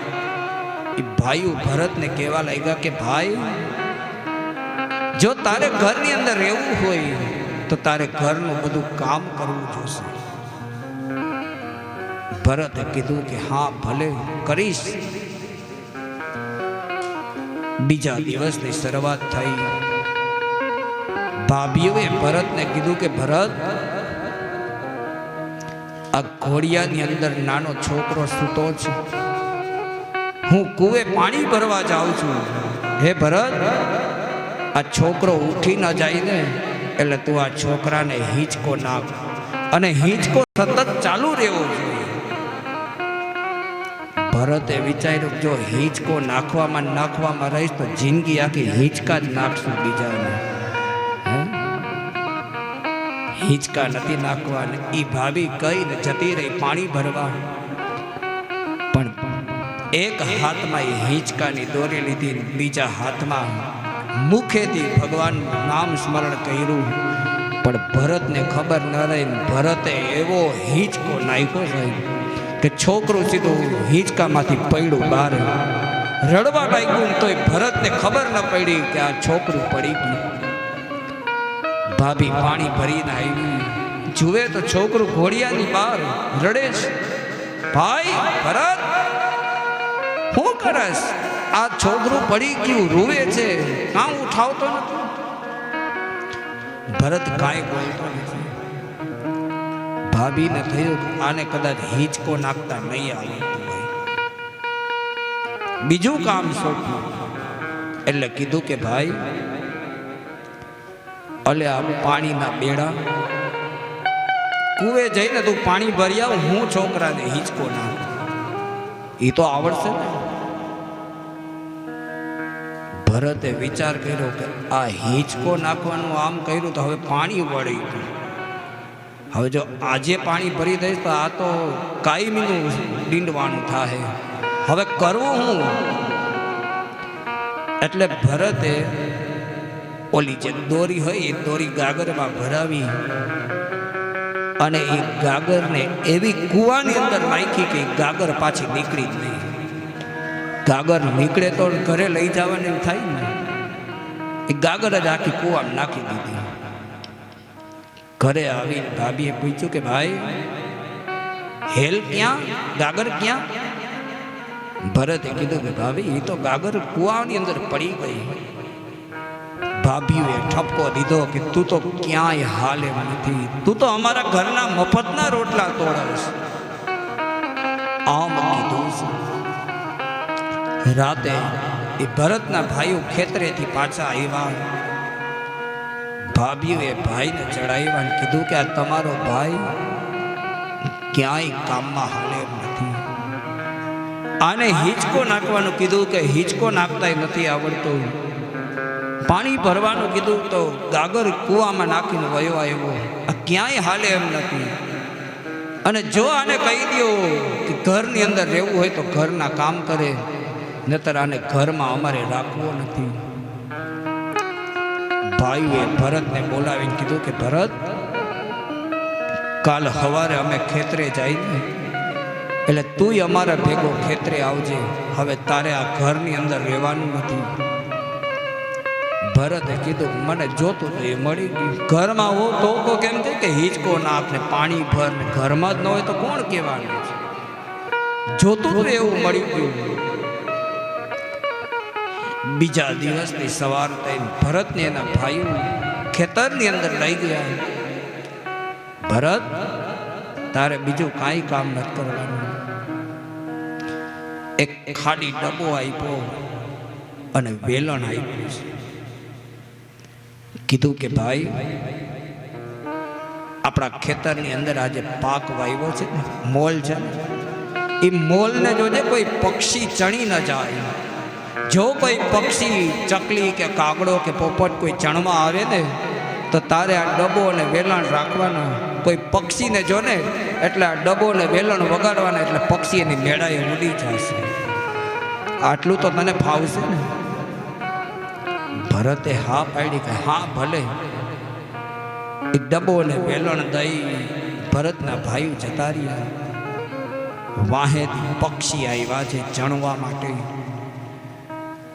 એ ભાઈઓ ભરતને કહેવા લાગ્યા કે ભાઈ, જો તારે ઘરની અંદર રહેવું હોય તો તારે ઘરનું બધું કામ કરવું જોશે. ભરતે કીધું કે હા ભલે કરીશ. બીજા દિવસની શરૂઆત થઈ. ભાભીઓએ ભરતને કીધું કે ભરત, આ ઘોડિયાની અંદર નાનો છોકરો સૂતો છે, હું કૂવે પાણી ભરવા જાઉં છું. હે ભરત, આ છોકરો ઉઠી ન જાય ને એટલે તું આ છોકરાને હિંચકો નાખ, અને હિંચકો સતત ચાલુ રહેવો જોઈએ. ભરતે વિચાર્યું જો હિંચકો નાખવામાં રહીશ તો જિંદગી આખી હિંચકા જ નાખશું બીજાને. હિંચકા નથી નાખવા. ઈ ભાભી કહીને જતી રહી પાણી ભરવા. પણ એક હાથમાં એ હિંચકાની દોરી લીધી, બીજા હાથમાં મુખેથી ભગવાનનું નામ સ્મરણ કર્યું. પણ ભરતને ખબર ન રહી. ભરતે એવો હિંચકો નાખ્યો છે કે છોકરું સીધું હિંચકામાંથી પડ્યું બહાર. રડવા લાગ્યું તોય ભરતને ખબર ન પડી કે આ છોકરું પડી ગયું. ભાભી પાણી ભરીને આવી, જુએ તો છોકરું ઘોડિયાની બહાર રડે છે. ભાઈ ભરત, શું કરસ? આ છોકરું પડી ગયું, રૂવે છે, કાં ઉઠાવતો નથી. ભરત કાંઈ બોલતો નથી. ભાભીને થયું આને કદાચ હિંચકો નાખતા નહીં આવડતું હોય, બીજું કામ સોંપ્યું. એટલે કીધું કે ભાઈ, અલે આ પાણીના બેડા કુવે જઈને તું પાણી ભરી આવ, હું છોકરાને હિંચકો નાખ. એ તો આવડશે ને. ભરતે વિચાર કર્યો કે આ હિંચકો નાખવાનું આમ કર્યું તો હવે પાણી વળી ગયું. હવે જો આજે પાણી ભરી દઈશ તો આ તો કાયમીનું ડીંડવાનું થાય. હવે કરવું હું? એટલે ભરતે ઓલી જે દોરી હોય એ દોરી ગાગરમાં ભરાવી અને એ ગાગરને એવી કૂવાની અંદર નાખી કે ગાગર પાછી નીકળી જ નહીં. ગાગર નીકળે તો ઘરે લઈ જવાની થાય ને. એ ગાગર જ આખી કૂવામાં નાખી દીધી. ઘરે આવીને ભાભીએ પૂછ્યું કે ભાઈ, હેલ ક્યાં, ગાગર ક્યાં? ભરતે કીધું કે ભાભી, એ તો ગાગર કૂવાની અંદર પડી ગઈ. ભાભીઓએ ઠપકો દીધો કે તું તો ક્યાંય હાલે નથી, તું તો અમારા ઘરના મફતના રોટલા તોડસ. આમ કીધું. રાતે એ ભરતના ભાઈઓ ખેતરેથી પાછા આવ્યા. ભાભીઓએ ભાઈને ચડાવ્યા, કીધું કે આ તમારો ભાઈ ક્યાંય કામમાં હાલે એમ નથી. આને હિંચકો નાખવાનું કીધું કે હિંચકો નાખતા નથી આવડતું. પાણી ભરવાનું કીધું તો ગાગર કૂવામાં નાખીને વયો આવ્યો. આ ક્યાંય હાલે એમ નથી. અને જો આને કહી દો કે ઘરની અંદર રહેવું હોય તો ઘરના કામ કરે, નતર આને ઘરમાં અમારે રાખવો નથી. ભાઈઓએ ભરતને બોલાવીને કીધું કે ભરત, કાલ સવારે અમે ખેતરે જઈને એટલે તુંય અમારા ભેગો ખેતરે આવજે. હવે તારે આ ઘરની અંદર રહેવાનું નથી. ભરતે કીધું મને જોતું તો એ મળી ગયું. ઘરમાં હો તો કેમ થાય કે હિંચકો નાખ ને પાણી ભર ને, ઘરમાં જ ન હોય તો કોણ કહેવાનું છે? જોતું તો એવું મળી ગયું. બીજા દિવસની સવાર થઈને ભરતને એના ભાઈઓ ખેતરની અંદર લઈ ગયા. ભરત, તારે બીજું કાંઈ કામ નથી કરવાનું. એક ખાલી ડબ્બો આપ્યો અને વેલણ આપ્યું છે. કીધું કે ભાઈ, આપણા ખેતરની અંદર આજે પાક વાવ્યો છે ને, મોલ છે ને, એ મોલને જોજે કોઈ પક્ષી ચણી ન જાય. જો કોઈ પક્ષી ચકલી કે કાગડો કે પોપટ કોઈ ચણવા આવે ને તો તારે આ ડબ્બો અને વેલણ રાખવાના. કોઈ પક્ષીને જો ને એટલે આ ડબ્બો ને વેલણ વગાડવાના, એટલે પક્ષી એની મેળાએ ઉડી જશે. આટલું તો તને ફાવશે ને? ભરતે હા પાડી કે હા ભલે. એ ડબ્બો ને વેલણ દઈ ભરતના ભાઈ જતા રહ્યા. વાહેથી પક્ષી આવ્યા છે ચણવા માટે.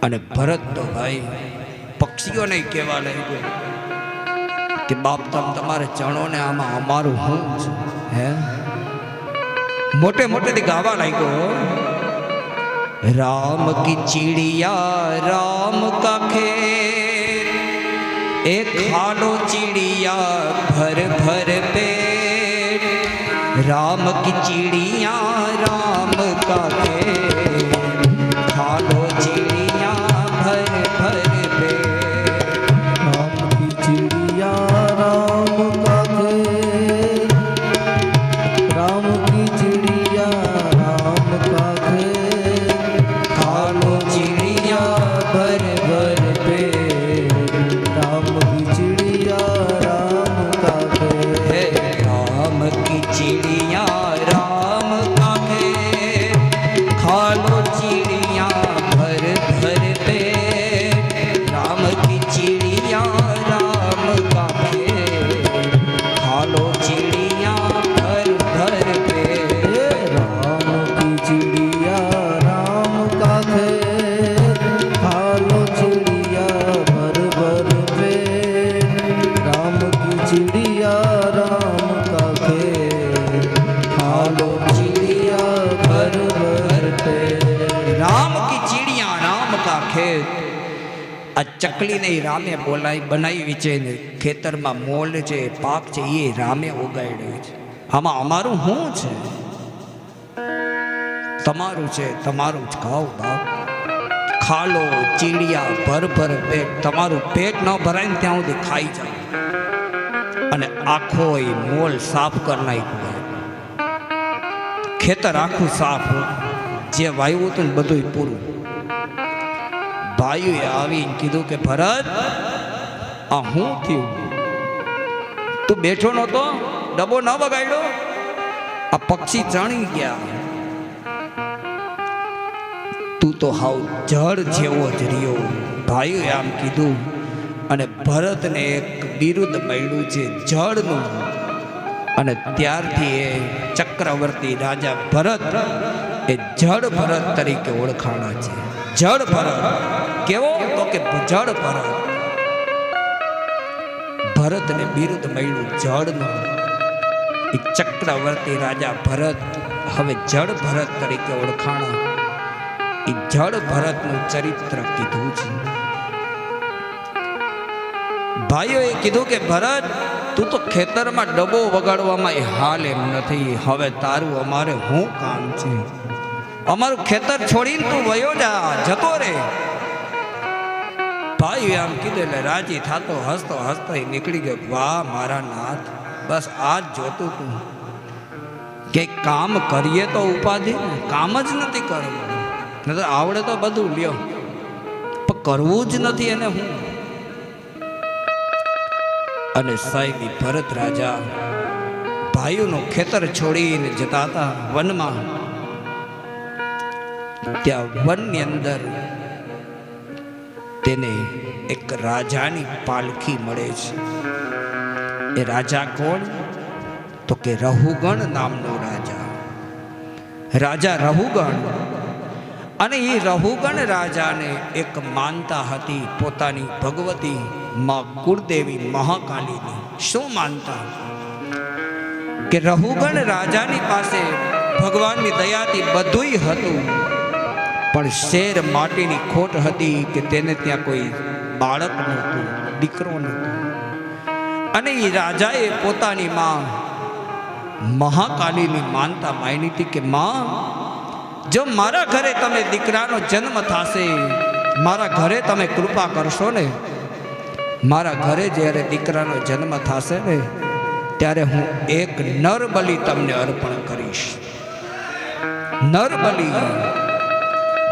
અને ભરત તો ભાઈ પક્ષીઓને કહેવા લાગ્યો કે બાપ તમારે ચણો ને આમાં અમારું શું છે? હે મોટે મોટેથી ગાવા લાગ્યો, राम की चिड़िया राम का खेत, एक खालो चिड़िया भर भर पेट, राम की चिड़िया राम का खेत, खालो चिड़िया भर भर पेट, राम की चिड़िया राम का खेत, राम की चिड़िया राम का खेत, खालो चिड़िया भर भर पेट, राम की चिड़िया राम का खेत, है राम की चिड़िया राम का खेत, खालो चिड़िया भर भर पेट, राम की चिड़िया राम का खेत, खालो चिड़िया भर भर पेट, राम की चिड़िया राम का खेत, खालो चिड़िया भर भर पेट, राम की चिड़िया राम का खेत, खालो चिड़िया भर भर पेट। राम की चिड़िया राम का खेत। આ ચકલીને રામે બોલાવી બનાવી છે ને ખેતરમાં મોલ છે પાક છે એ રામે ઉગાડ્યો છે. આમાં અમારું શું છે? તમારું છે, તમારું જ ખાઓ બાપ. ખાલો ચીડિયા ભર ભર પેટ. તમારું પેટ ન ભરાય ને ત્યાં સુધી ખાઈ જાય. અને આખો એ મોલ સાફ કરી નાખ્યો. ખેતર આખું સાફ, જે વાયુ હતું ને બધું પૂરું. ભાઈઓએ આવીને કીધું કે ભરત, આ શું થયું? તું બેઠો નહોતો, ડબ્બો ન બગાડ્યો, આ પક્ષી ચણી ગયા, તું તો હાવ જળ જેવો જ રહ્યો. ભાઈઓએ આમ કીધું. અને ભરતને એક બિરુદ મળ્યું છે જળનું. અને ત્યારથી એ ચક્રવર્તી રાજા ભરત એ જળ ભરત તરીકે ઓળખાણા છે. જળ ભરત કેવો? તો કે જળ ભરત. ભરતને બિરુદ મળ્યું જળનું. એ ચક્રવર્તી રાજા ભરત હવે જળ ભરત તરીકે ઓળખાણા. એ જળ ભરતનું ચરિત્ર કીધું છે. ભાઈઓએ કીધું કે ભરત, તું તો ખેતરમાં ડબ્બો વગાડવામાં એ હાલ એમ નથી. હવે તારું અમારે શું કામ છે? અમારું ખેતર છોડીને તું વયો જા, જતો રે. ભાઈ આમ કીધું એટલે રાજી થાતો હસતો હસતો નીકળી ગયો. વાહ મારા નાથ, બસ આ જ જોતું તું કે કામ કરીએ તો ઉપાધિ, કામ જ નથી કરવું. નતર આવડે તો બધું લ્યો, પણ કરવું જ નથી. એને હું અને સાહેબ ભરત રાજા ભાઈઓનું ખેતર છોડીને જતા હતા વનમાં. ત્યાં વનની અંદર તેને એક રાજાની પાલખી મળે છે. એ રાજા કોણ? તો કે રહુગણ નામનો રાજા. રાજા રહુગણ. અને એ રહુગણ રાજાને એક માનતા હતી પોતાની ભગવતી માં કુળદેવી મહાકાલીની. શું માનતા? કે રહુગણ રાજાની પાસે ભગવાનની દયાથી બધુંય હતું, પણ શેર માટીની ખોટ હતી કે તેને ત્યાં કોઈ બાળક નહોતું, દીકરો નહોતો. અને એ રાજાએ પોતાની માં મહાકાલીની માનતા માની હતી કે માં, જો મારા ઘરે તમે દીકરાનો જન્મ થશે, મારા ઘરે તમે કૃપા કરશો ને, મારા ઘરે જ્યારે દીકરાનો જન્મ થશે ને ત્યારે હું એક નર બલિ તમને અર્પણ કરીશ. નર બલિ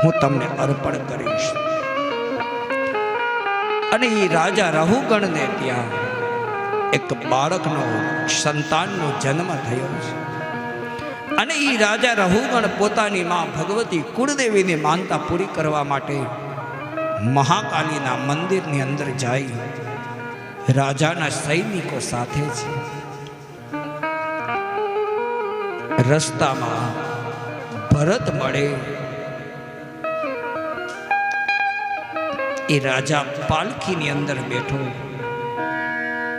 હું તમને અર્પણ કરીશ. અને એ રાજા રહુગણને ત્યાં એક બાળકનો સંતાનનો જન્મ થયો છે. અને એ રાજા રહુગણ પોતાની માં ભગવતી કુળદેવીની માનતા પૂરી કરવા માટે મહાકાલીના મંદિરની અંદર જાય રાજાના સૈનિકો સાથે છે. રસ્તામાં ભરત મળે. એ રાજા પાલખીની અંદર બેઠો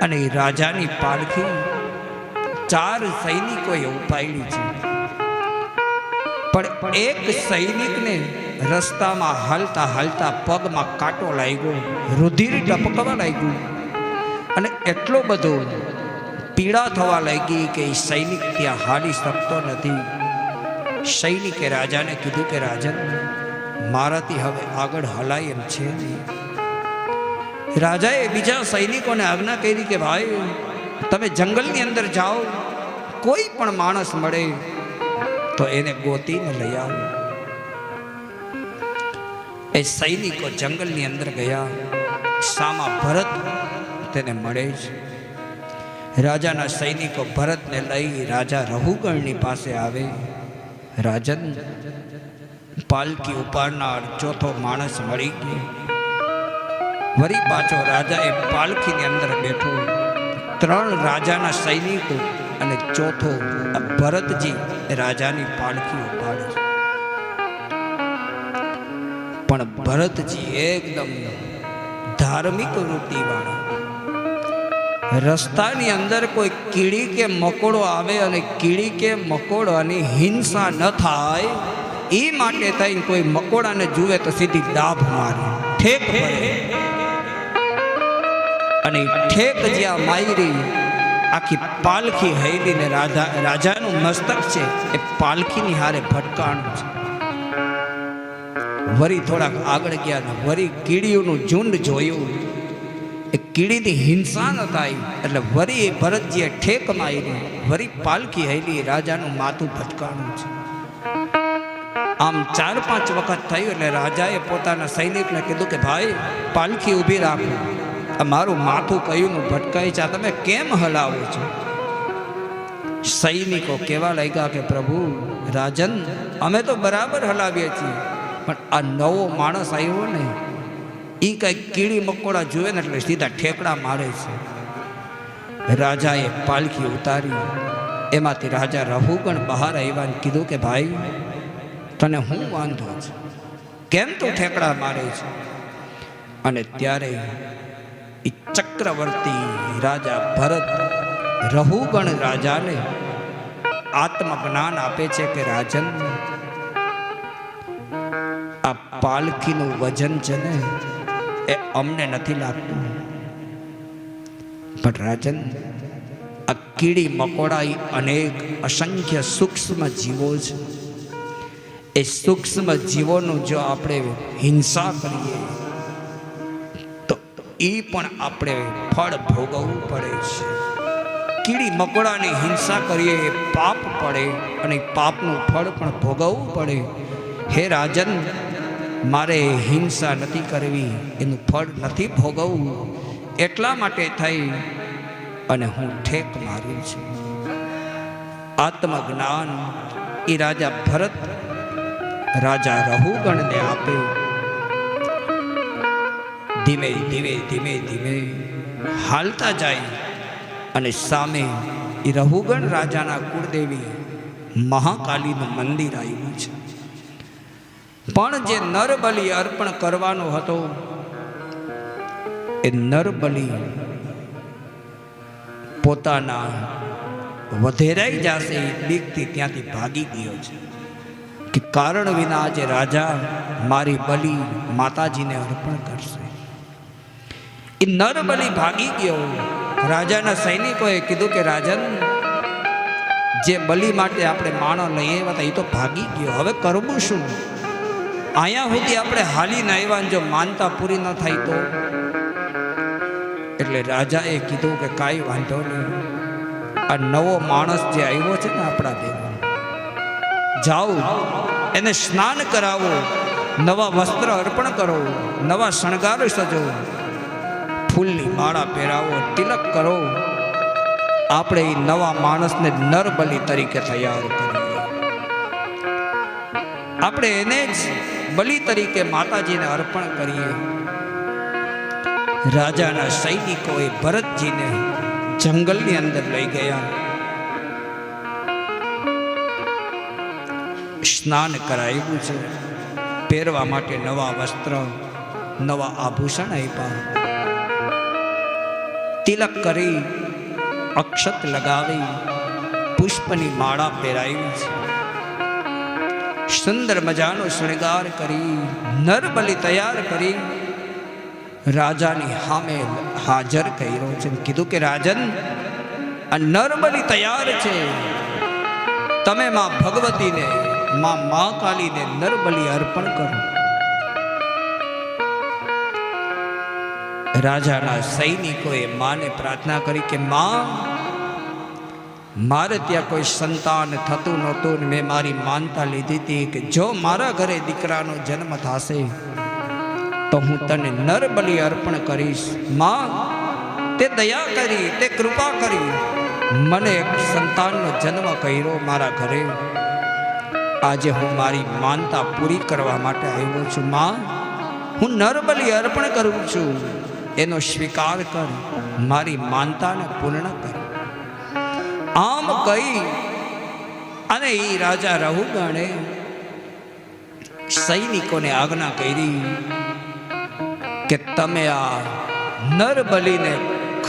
અને એ રાજાની પાલખી 4 સૈનિકોએ ઉપાડી છે. પણ એક સૈનિકને રસ્તામાં હાલતા હાલતા પગમાં કાંટો લાગ્યો, રુધિર ટપકવા લાગ્યું અને એટલો બધો પીડા થવા લાગી કે એ સૈનિક ત્યાં હાલી શકતો નથી. સૈનિકે રાજાને કીધું કે રાજન, મારાથી હવે આગળ હલાય એમ છે નહીં. રાજાએ બીજા સૈનિકોને આજ્ઞા કરી કે ભાઈ તમે જંગલની અંદર જાઓ, કોઈ પણ માણસ મળે તો એને ગોતીને લઈ આવો. એ સૈનિકો જંગલની અંદર ગયા. સામા ભરત તેને મળે છે. રાજાના સૈનિકો ભરતને લઈ રાજા રહુગણની પાસે આવે. રાજન, પાલકી ઉપાડનાર ચોથો માણસ મળી ગયો. વળી પાછો રાજાએ પાલખીની અંદર બેઠો. 3 રાજાના સૈનિકો અને ચોથો ભરતજી રાજાની પાલખી ઉપાડે છે. પણ ભરતજી એકદમ ધાર્મિક વૃત્તિવાળા. રસ્તાની અંદર કોઈ કીડી કે મકોડો આવે અને કીડી કે મકોડાની હિંસા ન થાય એ માટે થઈને કોઈ મકોડાને જુએ તો સીધી દાભ મારે, ઠેક પડે. અને ઠેક જ્યાં મારી આખી પાલખી હૈલીને રાજાનું મસ્તક છે એ પાલખીની હારે ભટકાણું છે. વળી થોડાક આગળ ગયા ને વળી કીડીઓનું ઝુંડ જોયું. એ કીડીની હિંસા ન થાય એટલે વળી ભરતજીએ ઠેક મારી વળી પાલખી હૈલી રાજાનું માથું ભટકાણું છે. આમ 4-5 વખત થયું એટલે રાજાએ પોતાના સૈનિકને કીધું કે ભાઈ પાલખી ઊભી રાખો, મારું માથું કયું ભટકાય છે, તમે કેમ હલાવો છો? સૈનિકો કહેવા લાગ્યા કે પ્રભુ રાજન, અમે તો બરાબર હલાવીએ છીએ, પણ આ નવો માણસ આવ્યો ને એ કંઈક કીડી મકોડા જુએ ને એટલે સીધા ઠેકડા મારે છે. રાજાએ પાલખી ઉતારી. એમાંથી રાજા રહુગણ બહાર આવ્યા ને કીધું કે ભાઈ તને હું વાંધો છે, કેમ તું ઠેકડા મારે છે? અને ત્યારે એ ચક્રવર્તી રાજા ભરત રહુગણ રાજાને આત્મજ્ઞાન આપે છે કે રાજન, આ પાલખીનું વજન છે ને એ અમને નથી લાગતું, પણ રાજન આ કીડી મકોડા અનેક અસંખ્ય સૂક્ષ્મ જીવો છે. એ સૂક્ષ્મ જીવોનું જો આપણે હિંસા કરીએ તો એ પણ આપણે ફળ ભોગવવું પડે છે. કીડી મકોડાની હિંસા કરીએ એ પાપ પડે અને પાપનું ફળ પણ ભોગવવું પડે. હે રાજન, મારે હિંસા નથી કરવી, એનું ફળ નથી ભોગવવું, એટલા માટે થઈ અને હું ઠેક મારું છું. આત્મજ્ઞાન એ રાજા ભરત રાજા રહુગણને આપે. ધીમે ધીમે ધીમે ધીમે હાલતા જાય અને સામે એ રહુગણ રાજાના કુળદેવી મહાકાલીનું મંદિર આવ્યું છે. પણ જે નરબલિ અર્પણ કરવાનો હતો એ નરબલિ પોતાના વધેરાઈ જશે એ બીકથી ત્યાંથી ભાગી ગયો છે કે કારણ વિના આજે રાજા મારી બલિ માતાજીને અર્પણ કરશે. એ નરબલિ ભાગી ગયો. રાજાના સૈનિકોએ કીધું કે રાજન, જે બલિ માટે આપણે માણસ લઈ આવ્યા હતા એ તો ભાગી ગયો, હવે કરવું શું? અહીંયા સુધી આપણે હાલીને આવ્યા, જો માનતા પૂરી ન થાય તો? એટલે રાજાએ કીધું કે કાંઈ વાંધો નહીં, આ નવો માણસ જે આવ્યો છે ને આપણા ભેગો, જાઓ એને સ્નાન કરાવો, નવા વસ્ત્ર અર્પણ કરો, નવા શણગાર સજો, ફૂલની માળા પહેરાવો, તિલક કરો. આપણે એ નવા માણસને નરબલી તરીકે તૈયાર કરીએ. આપણે એને જ બલિ તરીકે માતાજીને અર્પણ કરીએ. રાજાના સૈનિકોએ ભરતજીને જંગલની અંદર લઈ ગયા. સ્નાન કરાવ્યું છે, પહેરવા માટે નવા વસ્ત્ર, નવા આભૂષણ આપ્યા. તિલક કરી, અક્ષત લગાવી, પુષ્પની માળા પહેરાવી છે. સુંદર મજાનો શૃંગાર કરી, નરબલી તૈયાર કરી રાજાની સામે હાજર કર્યો છે. કીધું કે રાજન, આ નરબલી તૈયાર છે. તમે માં ભગવતીને, માં મહાકાલીને નરબલી અર્પણ કરો. રાજાના સૈનિકોએ માને પ્રાર્થના કરી કે માં, મારે ત્યાં કોઈ સંતાન થતું નહોતું. મેં મારી માનતા લીધી હતી કે જો મારા ઘરે દીકરાનો જન્મ થશે તો હું તને નરબલી અર્પણ કરીશ. માં, તે દયા કરી, તે કૃપા કરી, મને એક સંતાનનો જન્મ કર્યો મારા ઘરે. આજે હું મારી માનતા પૂરી કરવા માટે આવ્યો છું. માં, હું નરબલી અર્પણ કરું છું, એનો સ્વીકાર કર, મારી માનતાને પૂર્ણ કર. આમ કહી અને એ રાજા રહુગણે સૈનિકોને આજ્ઞા કરી કે તમે આ નરબલીને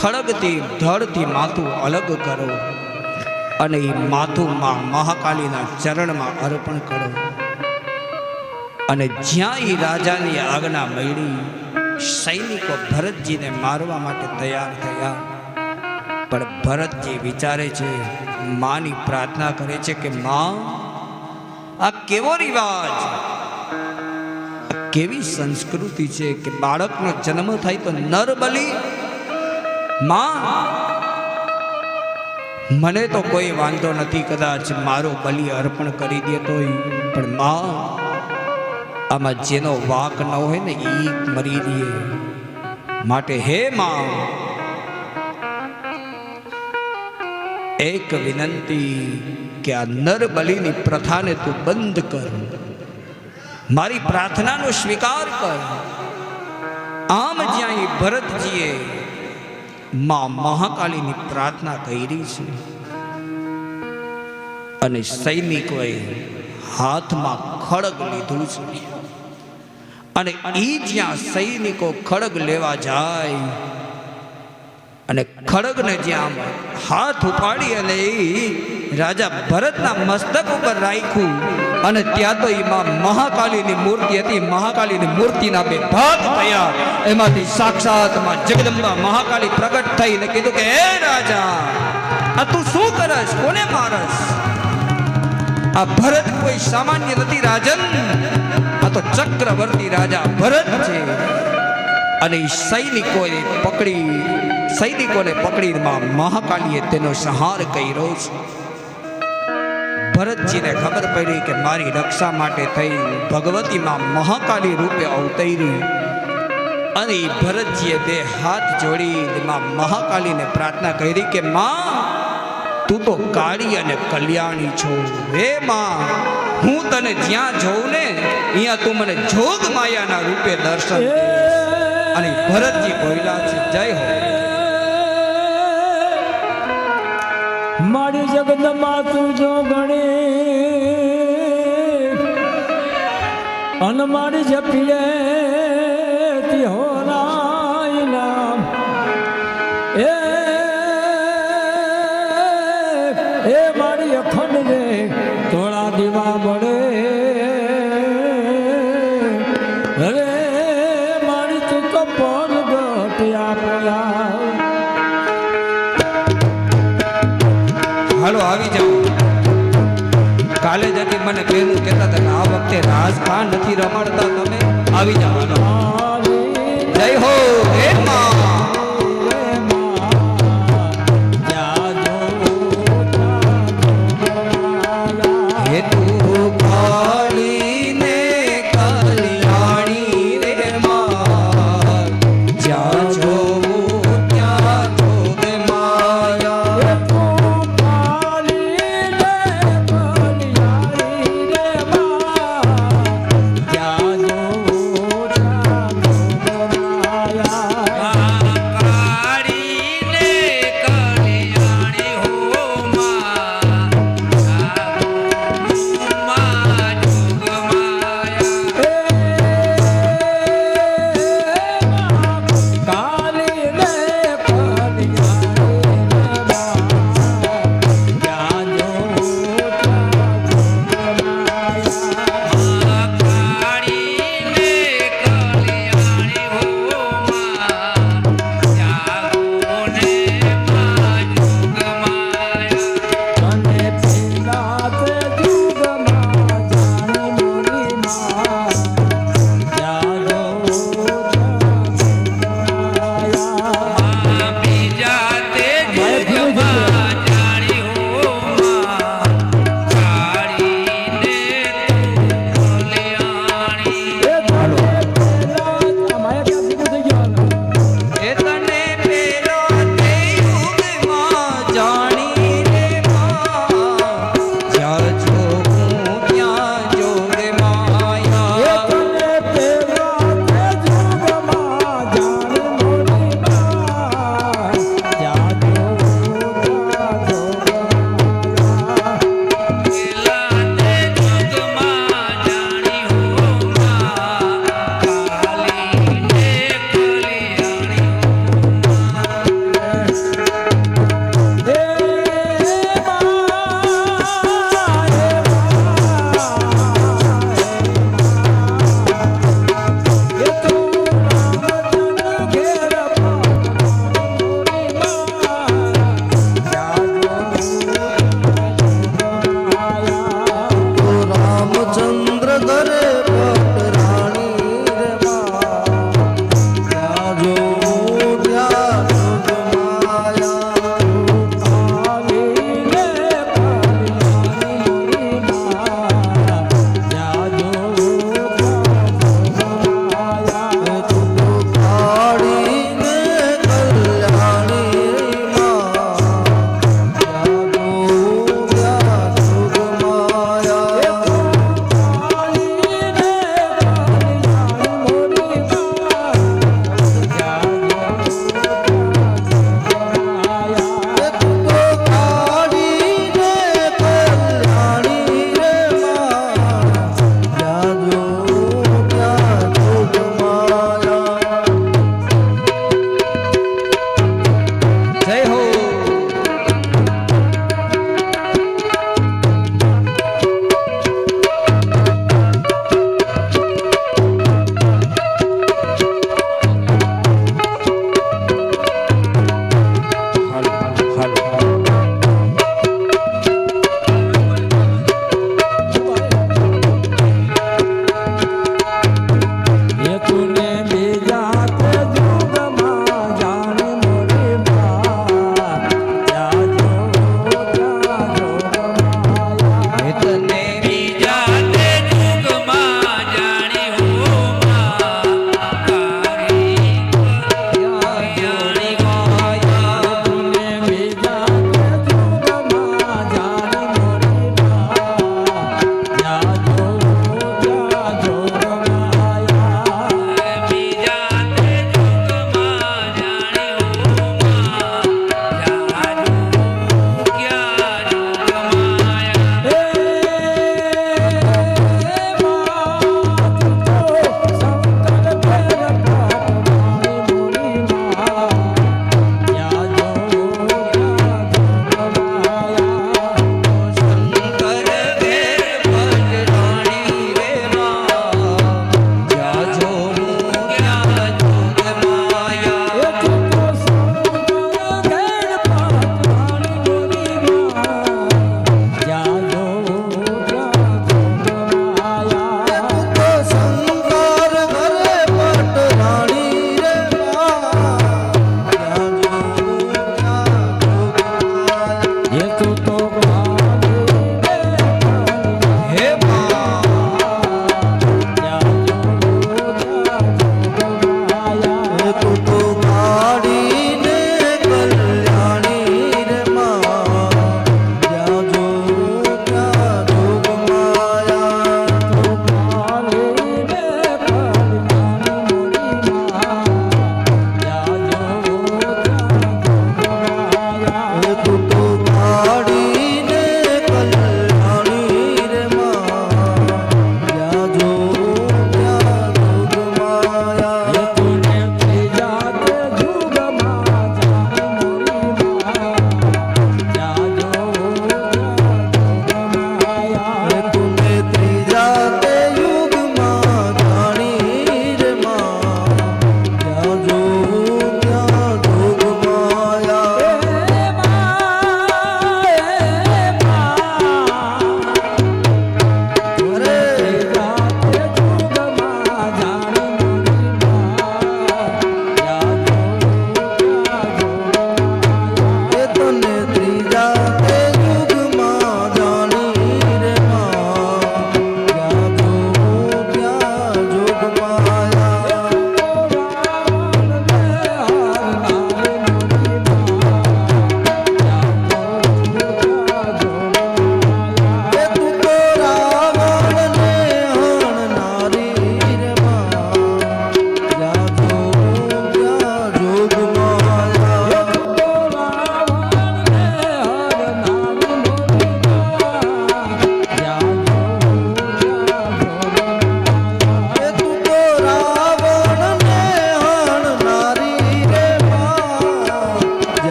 ખડગથી, ધડથી માથું અલગ કરો અને એ માથું માં મહાકાલીના ચરણમાં અર્પણ કરો. અને જ્યાં એ રાજાની આજ્ઞા મળી, સૈનિકો ભરતજીને મારવા માટે તૈયાર થયા. પણ ભરતજી વિચારે છે, માની પ્રાર્થના કરે છે કે માં, આ કેવો રિવાજ, કેવી સંસ્કૃતિ છે કે બાળકનો જન્મ થાય તો નરબલી. માં, મને તો કોઈ વાંધો નથી, કદાચ મારો બલિ અર્પણ કરી દે તોય, પણ માં, આમાં જેનો વાક ન હોય ને એ મરી દે. માટે હે માં, એક વિનંતી કે આ નરબલીની પ્રથાને તું બંધ કર, મારી પ્રાર્થનાનો સ્વીકાર કર. આમ જ્યાં એ ભરતજીએ માં મહાકાલીની પ્રાર્થના કરી છે અને સૈનિકોએ હાથમાં ખડગ લીધું છે અને એ જ્યાં સૈનિકો ખડગ લેવા જાય અને ખડગને જ્યાં હાથ ઉપાડી અને રાજા ભરતના મસ્તક ઉપર રાખ્યું અને ત્યાં તો એમાં મહાકાલીની મૂર્તિ હતી. મહાકાલીની મૂર્તિના બે ભાગ થયા. એમાંથી સાક્ષાત માં જગદંબા મહાકાલી પ્રગટ થઈને કીધું કે હે રાજા, આ તું શું કરસ, કોને મારસ? આ ભરત કોઈ સામાન્ય નથી રાજન, આ તો ચક્રવર્તી રાજા ભરત છે. અને સૈનિકોને પકડી મહાકાલીએ તેનો સંહાર કર્યો છે. ભરતજીને ખબર પડી કે મારી રક્ષા માટે થઈ ભગવતીમાં મહાકાલી રૂપે અવતરી. અને ભરતજીએ બે હાથ જોડી મહાકાલીને પ્રાર્થના કરી કે માં, તું તો કાળી અને કલ્યાણી છો. હે માં, હું તને જ્યાં જોઉં ને અહીંયા તું મને જોગ માયાના રૂપે દર્શન દે. અને ભરતજી બોલ્યા છે, જય હો. મારી જગદંબા તું જો ગણે અને મારી જપીએ હો રાય નામ. એ મારી અખંડ રે થોડા દીવા બળે રે મારી તું કપોલ ગટ્યા પોયા. હાલો આવી જાઓ. કાલે જતી મને બેનું કહેતા હતા કે આ વખતે રાસ કાં નથી રમાડતા, તમે આવી જાઓ. હાલો, જય હો. હે માં, હે તું કાળી ને કલ્યાણી રે માં, જ્યાં જોવું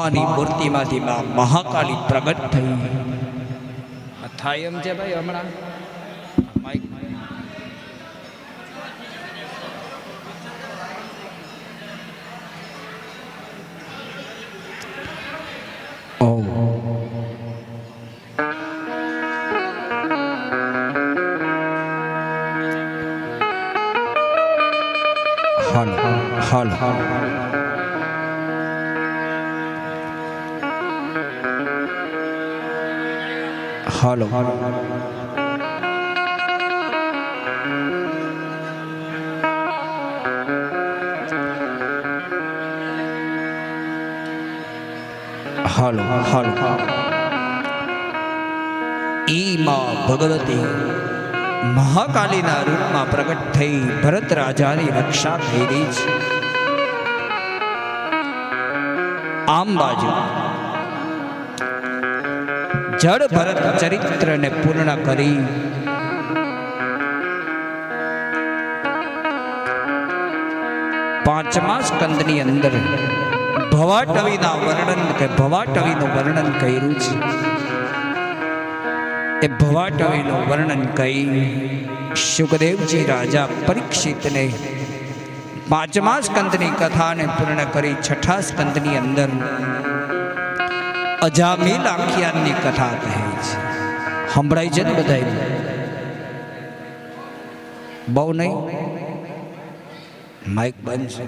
માની મૂર્તિમાંથી માં મહાકાળી પ્રગટ થઈ. થાય એમ છે ભાઈ હમણાં માઈક હાલ હાલો હાલો ઈ માં ભગવતી મહાકાલીના રૂપમાં પ્રગટ થઈ ભરત રાજાની રક્ષા થઈ રહી છે. આમ બાજુ જળ ભરત ચરિત્રને પૂર્ણ કરી પાંચમા સ્કંદની અંદર ભવાટવીના વર્ણન કે ભવાટવીનું વર્ણન કર્યું છે. એ ભવાટવીનું વર્ણન કરી સુખદેવજી રાજા પરીક્ષિતને પાંચમા સ્કંદની કથાને પૂર્ણ કરી છઠ્ઠા સ્કંદની અંદર અજામિલ આખ્યાનની કથા કહે છે. સંભળાય છે ને બધાય? બહુ નહીં, માઇક બંધ છે.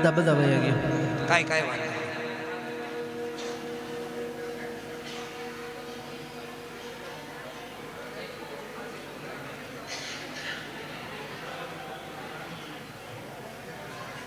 બધા વયા ગયા. કાંઈ વાત નહીં.